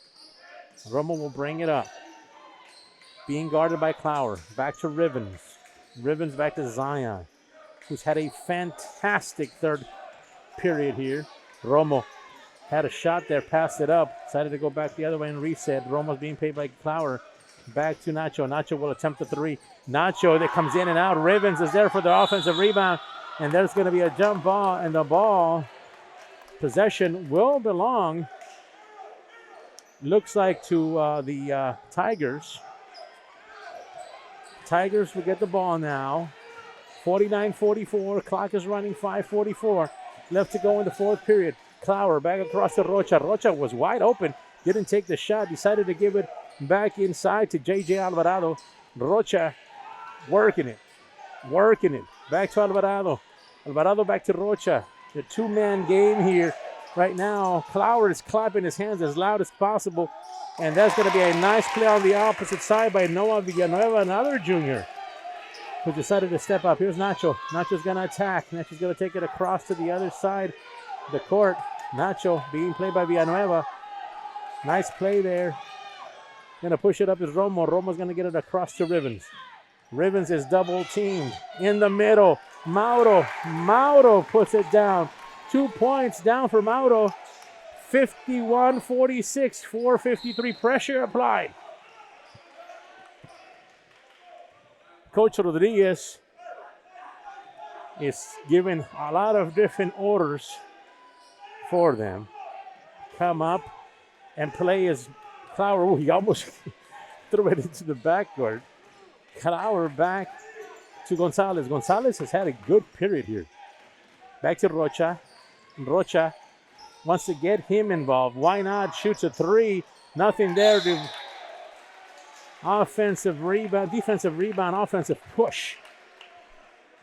Romo will bring it up. Being guarded by Clower. Back to Rivens. Rivens back to Zion, who's had a fantastic third period here. Romo had a shot there, passed it up, decided to go back the other way and reset. Romo's being paid by Clower. Back to Nacho. Nacho will attempt the three. Nacho that comes in and out. Rivens is there for the offensive rebound, and there's going to be a jump ball, and the ball possession will belong, looks like, to the Tigers. Tigers will get the ball now. 49-44. Clock is running. 5:44 left to go in the fourth period. Clower back across to Rocha. Rocha was wide open. Didn't take the shot. Decided to give it back inside to J.J. Alvarado. Rocha working it. Back to Alvarado. Alvarado back to Rocha. The two-man game here right now. Clower is clapping his hands as loud as possible. And that's going to be a nice play on the opposite side by Noah Villanueva, another junior, who decided to step up. Here's Nacho. Nacho's going to attack. Nacho's going to take it across to the other side of the court. Nacho being played by Villanueva. Nice play there. Going to push it up is Romo. Romo's going to get it across to Rivens. Rivens is double teamed in the middle. Mauro puts it down. 2 points down for Mauro. 51-46, 4:53 pressure applied. Coach Rodriguez is giving a lot of different orders for them. Come up and play as Clower. Oh, he almost threw it into the backcourt. Clower back to Gonzalez. Gonzalez has had a good period here. Back to Rocha. Rocha wants to get him involved. Why not? Shoots a three. Nothing there. To offensive rebound, defensive rebound, offensive push.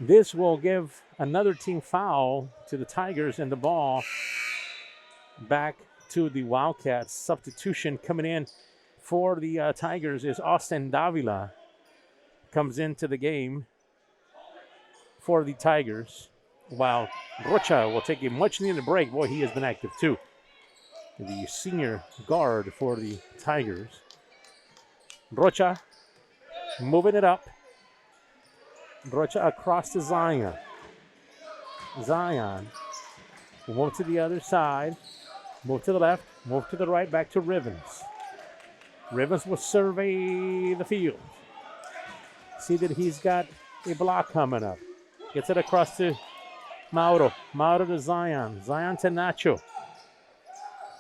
This will give another team foul to the Tigers, and the ball back to the Wildcats. Substitution coming in for the Tigers is Austin Davila. Comes into the game for the Tigers, while Rocha will take a much-needed break. Boy, he has been active too. The senior guard for the Tigers. Rocha moving it up. Rocha across to Zion. Zion will move to the other side. Move to the left. Move to the right. Back to Rivens. Rivens will survey the field. See that he's got a block coming up. Gets it across to Mauro. Mauro to Zion. Zion to Nacho.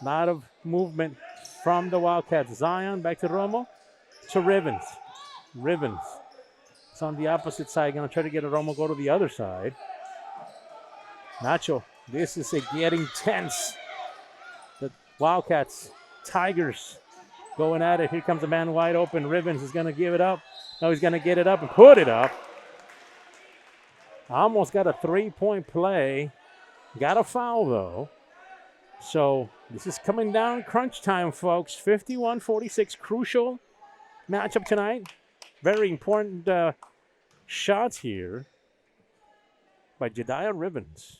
A lot of movement from the Wildcats. Zion back to Romo. To Rivens. Rivens. It's on the opposite side. Going to try to get a Romo go to the other side. Nacho. This is getting tense. The Wildcats. Tigers going at it. Here comes a man wide open. Rivens is going to give it up. No, he's going to get it up and put it up. Almost got a three-point play. Got a foul, though. So this is coming down crunch time, folks. 51-46, crucial matchup tonight. Very important shots here by Jediah Rivens.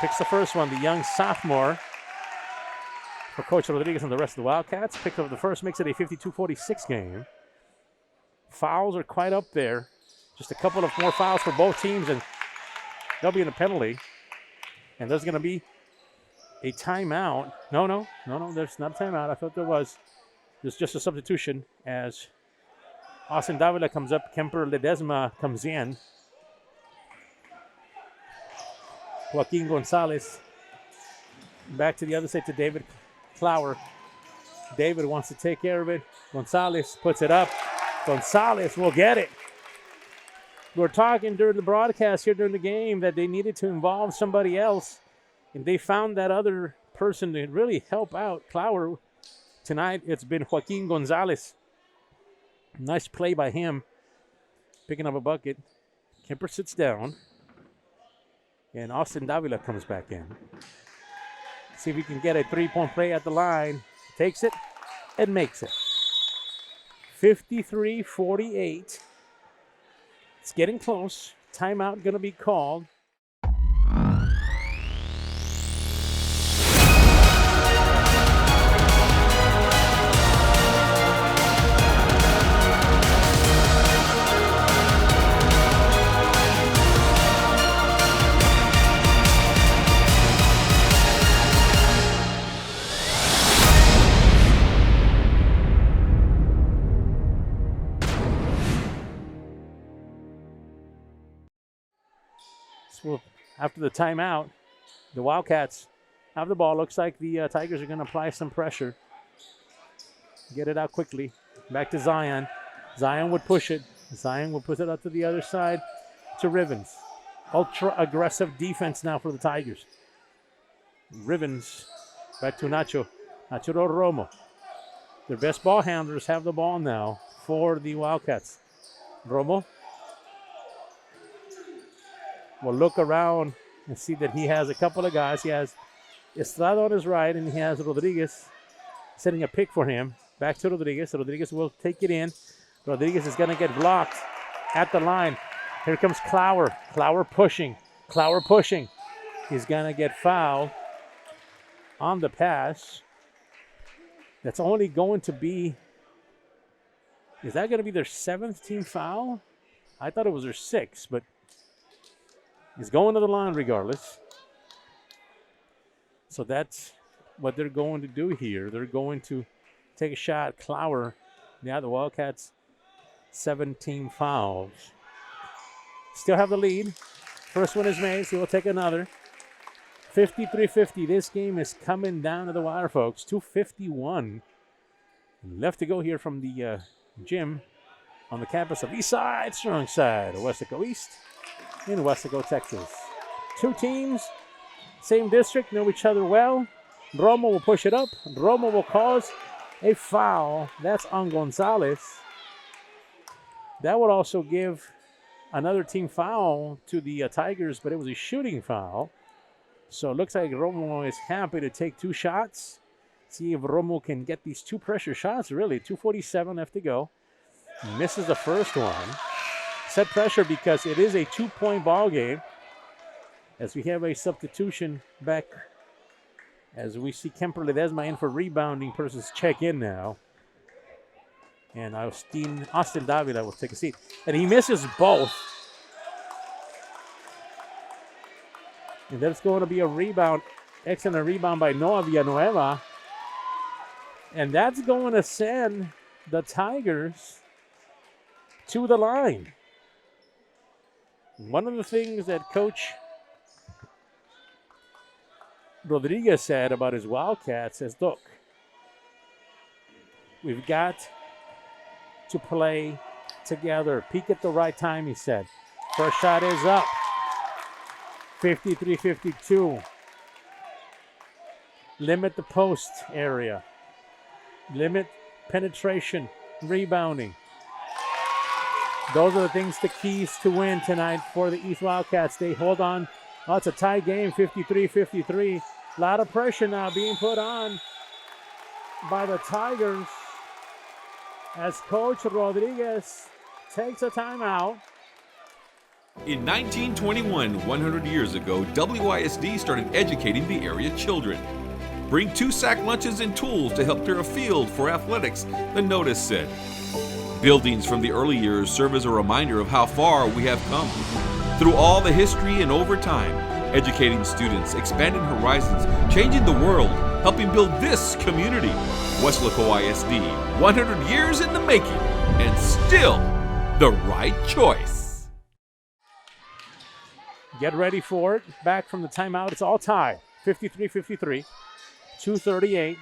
Picks the first one, the young sophomore for Coach Rodriguez and the rest of the Wildcats. Pick up the first, makes it a 52-46 game. Fouls are quite up there. Just a couple of more fouls for both teams, and they'll be in a penalty. And there's going to be a timeout. No, there's not a timeout. I thought there was. There's just a substitution as Austin Davila comes up. Kemper Ledesma comes in. Joaquin Gonzalez back to the other side to David Clower. David wants to take care of it. Gonzalez puts it up. Gonzalez will get it. We were talking during the broadcast here during the game that they needed to involve somebody else, and they found that other person to really help out Clower. Tonight, it's been Joaquin Gonzalez. Nice play by him, picking up a bucket. Kemper sits down, and Austin Davila comes back in. See if he can get a three-point play at the line. Takes it and makes it. 53-48. It's getting close. Timeout going to be called. Well, after the timeout, the Wildcats have the ball. Looks like the Tigers are going to apply some pressure. Get it out quickly. Back to Zion. Zion would push it. Zion will put it out to the other side to Rivens. Ultra aggressive defense now for the Tigers. Rivens back to Nacho. Nacho to Romo. Their best ball handlers have the ball now for the Wildcats. Romo will look around and see that he has a couple of guys. He has Estrada on his right, and he has Rodriguez setting a pick for him. Back to Rodriguez. Rodriguez will take it in. Rodriguez is going to get blocked at the line. Here comes Clower. Clower pushing. Clower pushing. He's going to get fouled on the pass. That's only going to be, is that going to be their seventh team foul? I thought it was their sixth, but he's going to the line regardless. So that's what they're going to do here. They're going to take a shot. Clower, yeah, the Wildcats, 17 fouls. Still have the lead. First one is made, so we'll take another. 53-50. This game is coming down to the wire, folks. 2:51 left to go here from the gym on the campus of Eastside, Strong Side, Weslaco East in Weslaco, Texas. Two teams, same district, know each other well. Romo will push it up. Romo will cause a foul. That's on Gonzalez. That would also give another team foul to the Tigers, but it was a shooting foul. So it looks like Romo is happy to take two shots. See if Romo can get these two pressure shots, really. 2:47 left to go. Misses the first one. Set pressure because it is a 2-point ball game. As we have a substitution back. As we see Kemper Ledesma in for rebounding. Persons check in now. And Austin Davila will take a seat. And he misses both. And that's going to be a rebound. Excellent rebound by Noah Villanueva. And that's going to send the Tigers to the line. One of the things that Coach Rodriguez said about his Wildcats is, look, we've got to play together. Peak at the right time, he said. First shot is up. 53-52. Limit the post area. Limit penetration, rebounding. Those are the things, the keys to win tonight for the East Wildcats. They hold on. Oh, it's a tie game, 53-53. A lot of pressure now being put on by the Tigers as Coach Rodriguez takes a timeout. In 1921, 100 years ago, WISD started educating the area children. Bring 2 sack lunches and tools to help clear a field for athletics, the notice said. Buildings from the early years serve as a reminder of how far we have come. Through all the history and over time, educating students, expanding horizons, changing the world, helping build this community. Weslaco ISD, 100 years in the making, and still the right choice. Get ready for it. Back from the timeout. It's all tied. 53-53. 2:38.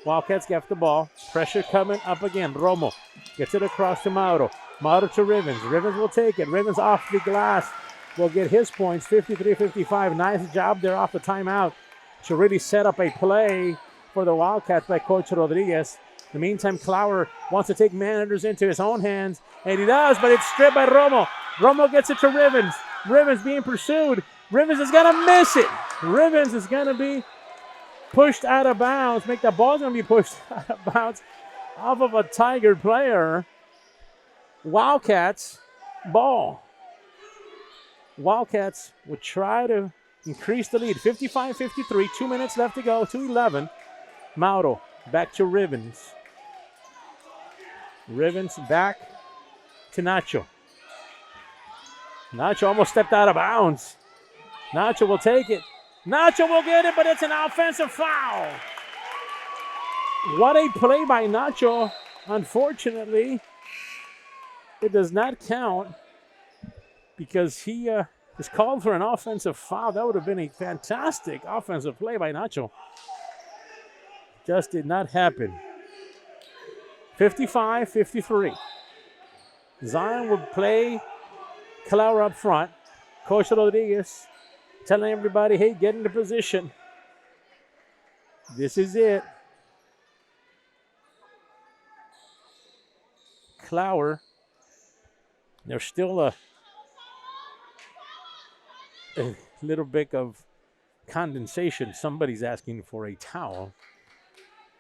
Wildcats get the ball. Pressure coming up again. Romo gets it across to Mauro. Mauro to Rivens. Rivens will take it. Rivens off the glass will get his points. 53-55. Nice job there off the timeout to really set up a play for the Wildcats by Coach Rodriguez. In the meantime, Clower wants to take managers into his own hands, and he does, but it's stripped by Romo. Romo gets it to Rivens. Rivens being pursued. Rivens is going to miss it. Rivens is going to be pushed out of bounds. The ball's going to be pushed out of bounds off of a Tiger player. Wildcats ball. Wildcats would try to increase the lead. 55-53, 2 minutes left to go, 2:11. Mauro back to Rivens. Rivens back to Nacho. Nacho almost stepped out of bounds. Nacho will take it. Nacho will get it, but it's an offensive foul. What a play by Nacho. Unfortunately, it does not count because he is called for an offensive foul. That would have been a fantastic offensive play by Nacho. Just did not happen. 55-53. Zion would play Clower up front. Coach Rodriguez telling everybody, hey, get into position. This is it. Clower. There's still a little bit of condensation. Somebody's asking for a towel.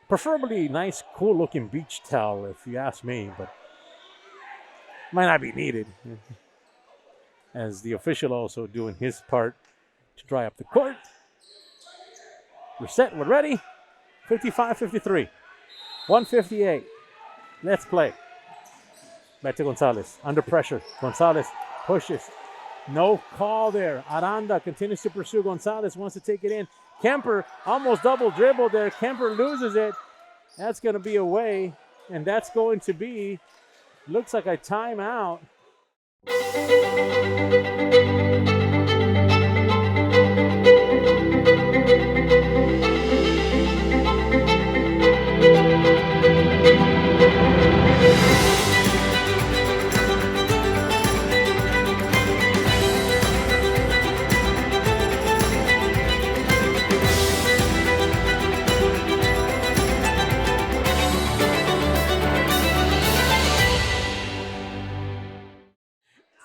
Preferably a nice, cool-looking beach towel, if you ask me, but might not be needed. As the official also doing his part to dry up the court. We're set, we're ready. 55-53. 1:58. Let's play. Back to Gonzalez. Under pressure. Gonzalez pushes. No call there. Aranda continues to pursue. Gonzalez wants to take it in. Kemper almost double dribbled there. Kemper loses it. That's going to be away, and that's going to be, looks like a timeout.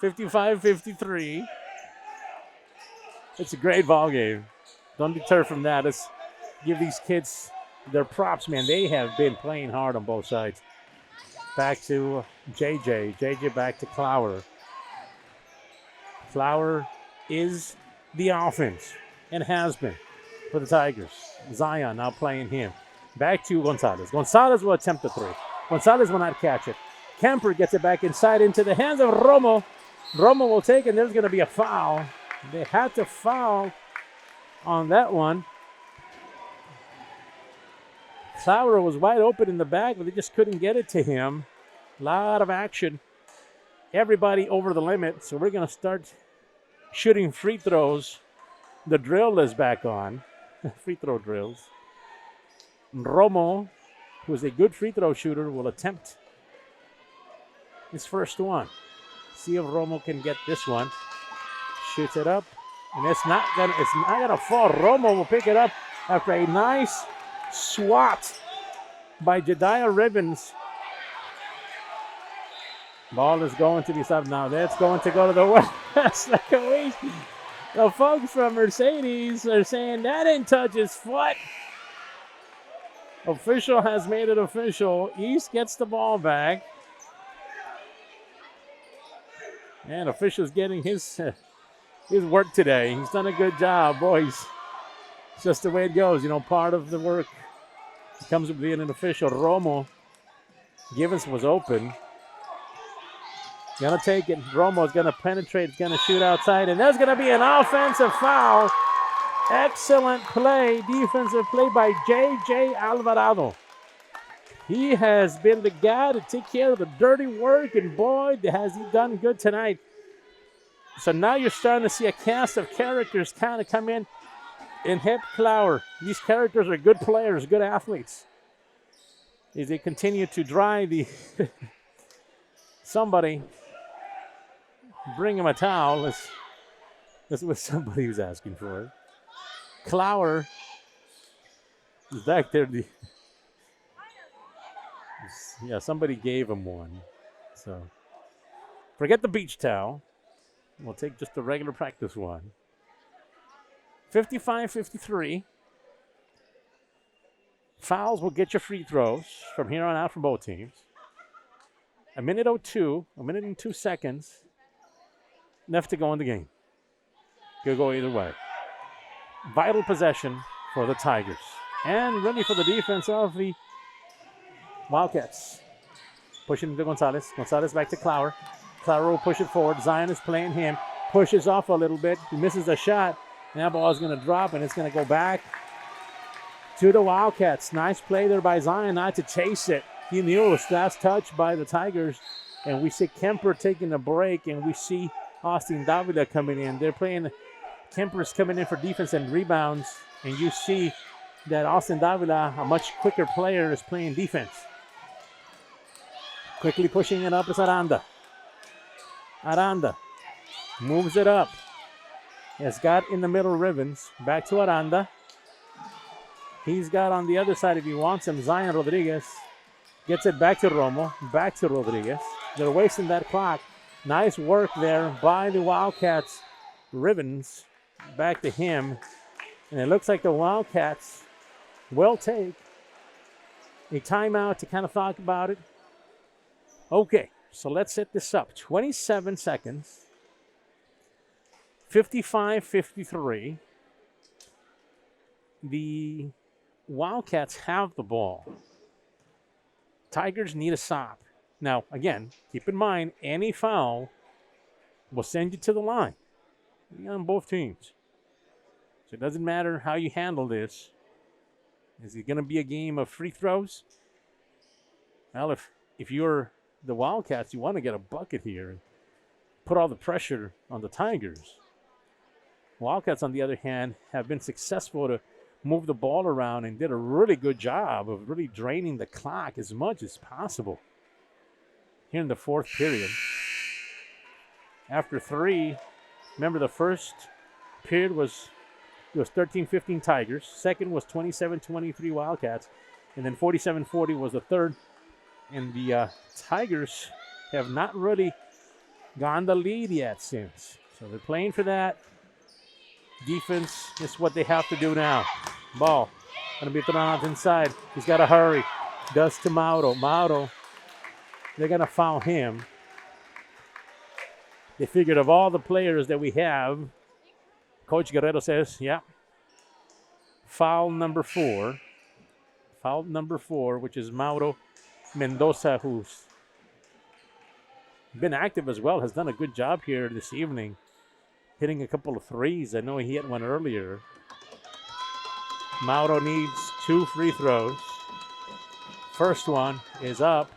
(55-53). It's a great ball game. Don't deter from that. Let's give these kids their props, man. They have been playing hard on both sides. Back to JJ. JJ back to Clower. Clower is the offense and has been for the Tigers. Zion now playing him. Back to Gonzalez. Gonzalez will attempt the three. Gonzalez will not catch it. Kemper gets it back inside into the hands of Romo. Romo will take it. There's going to be a foul. They had to foul on that one. Clower was wide open in the back, but they just couldn't get it to him. A lot of action. Everybody over the limit. So we're going to start shooting free throws. The drill is back on. Free throw drills. Romo, who is a good free throw shooter, will attempt his first one. See if Romo can get this one. Shoots it up, and it's not gonna fall. Romo will pick it up after a nice swat by Jediah Ribbons. Ball is going to be stopped now. That's going to go to the Weslaco East. The folks from Mercedes are saying that didn't touch his foot. Official has made it official. East gets the ball back. And official's getting his work today. He's done a good job, boys. It's just the way it goes. You know, part of the work comes with being an official. Romo, Givens was open. Gonna take it. Romo's gonna penetrate. He's gonna shoot outside. And there's gonna be an offensive foul. Excellent play. Defensive play by J.J. Alvarado. He has been the guy to take care of the dirty work, and boy, has he done good tonight. So now you're starting to see a cast of characters kind of come in Hep Clower. These characters are good players, good athletes. As they continue to dry the... Somebody bring him a towel. That's what somebody was asking for. Clower is back there. Yeah, somebody gave him one. So forget the beach towel. We'll take just a regular practice one. 55-53. Fouls will get you free throws from here on out from both teams. A minute and 2 seconds left to go in the game. Could go either way. Vital possession for the Tigers. And ready for the defense of the Wildcats. Pushing into Gonzalez. Gonzalez back to Clower. Clower will push it forward. Zion is playing him. Pushes off a little bit. He misses the shot. And that ball is going to drop, and it's going to go back to the Wildcats. Nice play there by Zion not to chase it. He knew it was last touch by the Tigers. And we see Kemper taking a break, and we see Austin Davila coming in. They're playing, Kemper's coming in for defense and rebounds. And you see that Austin Davila, a much quicker player, is playing defense. Quickly pushing it up is Aranda. Aranda moves it up. Has got in the middle Ribbons. Back to Aranda. He's got on the other side if he wants him. Zion Rodriguez gets it back to Romo. Back to Rodriguez. They're wasting that clock. Nice work there by the Wildcats. Ribbons back to him. And it looks like the Wildcats will take a timeout to kind of talk about it. Okay, so let's set this up. 27 seconds. 55-53. The Wildcats have the ball. Tigers need a stop. Now, again, keep in mind, any foul will send you to the line on both teams. So it doesn't matter how you handle this. Is it going to be a game of free throws? Well, if you're the Wildcats, you want to get a bucket here and put all the pressure on the Tigers. Wildcats, on the other hand, have been successful to move the ball around and did a really good job of really draining the clock as much as possible here in the fourth period. After 3, remember the first period was 13-15 Tigers. Second was 27-23 Wildcats. And then 47-40 was the third. And the Tigers have not really gone the lead yet since. So they're playing for that. Defense is what they have to do now. Ball going to be thrown out inside. He's got to hurry. Does to Mauro. Mauro, they're going to foul him. They figured of all the players that we have, Coach Guerrero says, yeah, foul number 4. Foul number 4, which is Mauro Mendoza, who's been active as well, has done a good job here this evening, hitting a couple of threes. I know he hit one earlier. Mauro needs 2 free throws. First one is up,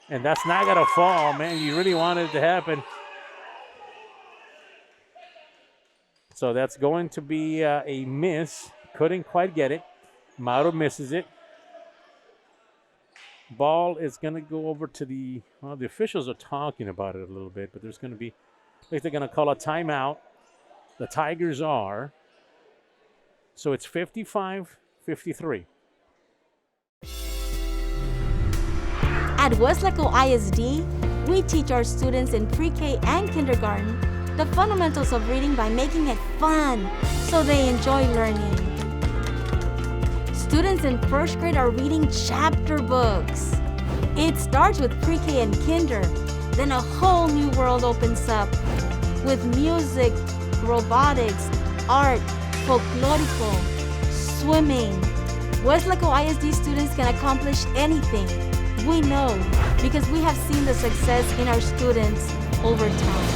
and that's not going to fall, man. You really wanted it to happen. So that's going to be a miss. Couldn't quite get it. Mauro misses it. Ball is going to go over to the officials are talking about it a little bit, but there's going to be, I think they're going to call a timeout. The Tigers are. So it's 55-53. At Weslaco ISD, we teach our students in pre-K and kindergarten the fundamentals of reading by making it fun so they enjoy learning. Students in first grade are reading chapter books. It starts with pre-K and kinder, then a whole new world opens up with music, robotics, art, folklorico, swimming. Weslaco ISD students can accomplish anything. We know because we have seen the success in our students over time.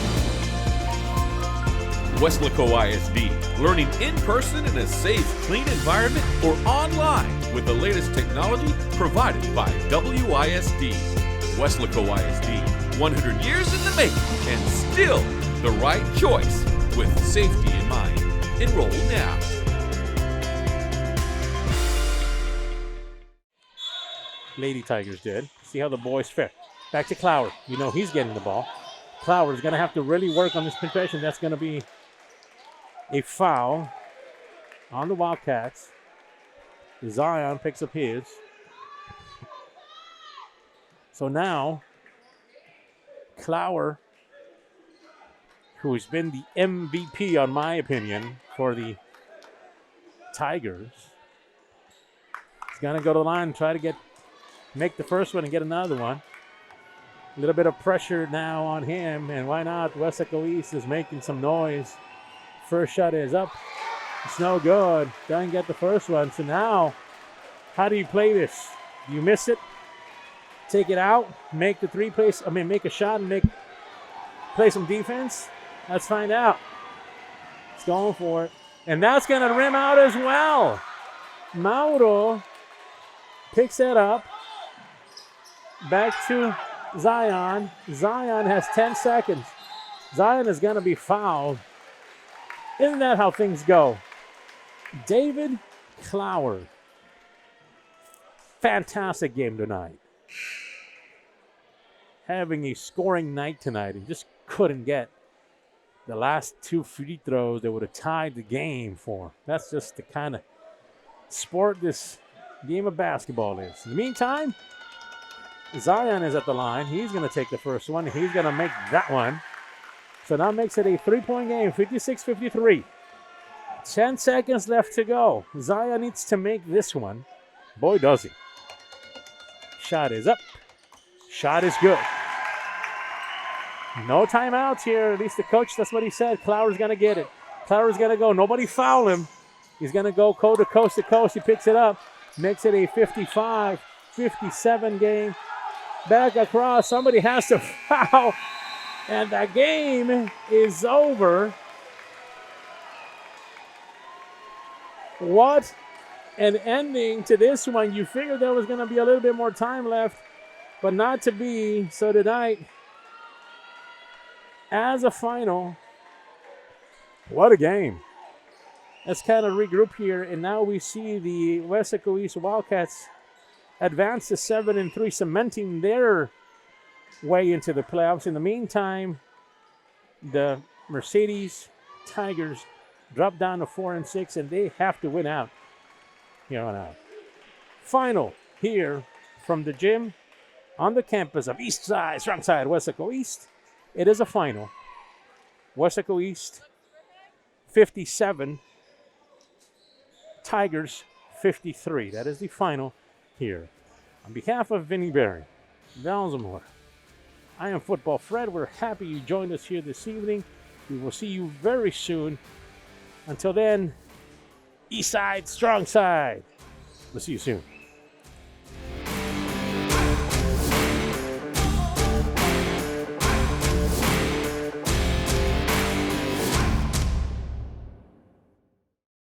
Weslaco ISD, learning in person in a safe, clean environment or online with the latest technology provided by WISD. Weslaco ISD, 100 years in the making and still the right choice with safety in mind. Enroll now. Lady Tigers did. See how the boys fare. Back to Clower. You know he's getting the ball. Clower is going to have to really work on this possession. That's going to be a foul on the Wildcats. Zion picks up his. So now, Clower, who's been the MVP, on my opinion, for the Tigers, is going to go to the line and try to make the first one and get another one. A little bit of pressure now on him, and why not? Weslaco East is making some noise. First shot is up. It's no good. Doesn't get the first one. So now, how do you play this? Do you miss it? Take it out? Make the make a shot and play some defense? Let's find out. It's going for it. And that's going to rim out as well. Mauro picks it up. Back to Zion. Zion has 10 seconds. Zion is going to be fouled. Isn't that how things go? David Clower. Fantastic game tonight. Having a scoring night tonight and just couldn't get the last 2 free throws that would have tied the game for him. That's just the kind of sport this game of basketball is. In the meantime, Zion is at the line. He's going to take the first one. He's going to make that one. So that makes it a 3-point game, 56-53. 10 seconds left to go. Zion needs to make this one. Boy, does he. Shot is up. Shot is good. No timeouts here. At least the coach, that's what he said. Clower's going to get it. Clower's going to go. Nobody foul him. He's going to go coast to coast. He picks it up. Makes it a 55-57 game. Back across. Somebody has to foul. And the game is over. What an ending to this one. You figured there was going to be a little bit more time left, but not to be. So tonight, as a final, what a game. Let's kind of regroup here, and now we see the Weslaco East Wildcats advance to 7-3, cementing their way into the playoffs. In the meantime, the Mercedes Tigers drop down to 4-6, and they have to win out here on out. Final here from the gym on the campus of East Side, Strong Side, Weslaco East. It is a final. Weslaco East 57, Tigers 53. That is the final here. On behalf of Vinny Berry, Valzamore, I am Football Fred. We're happy you joined us here this evening. We will see you very soon. Until then, East Side, Strong Side. We'll see you soon.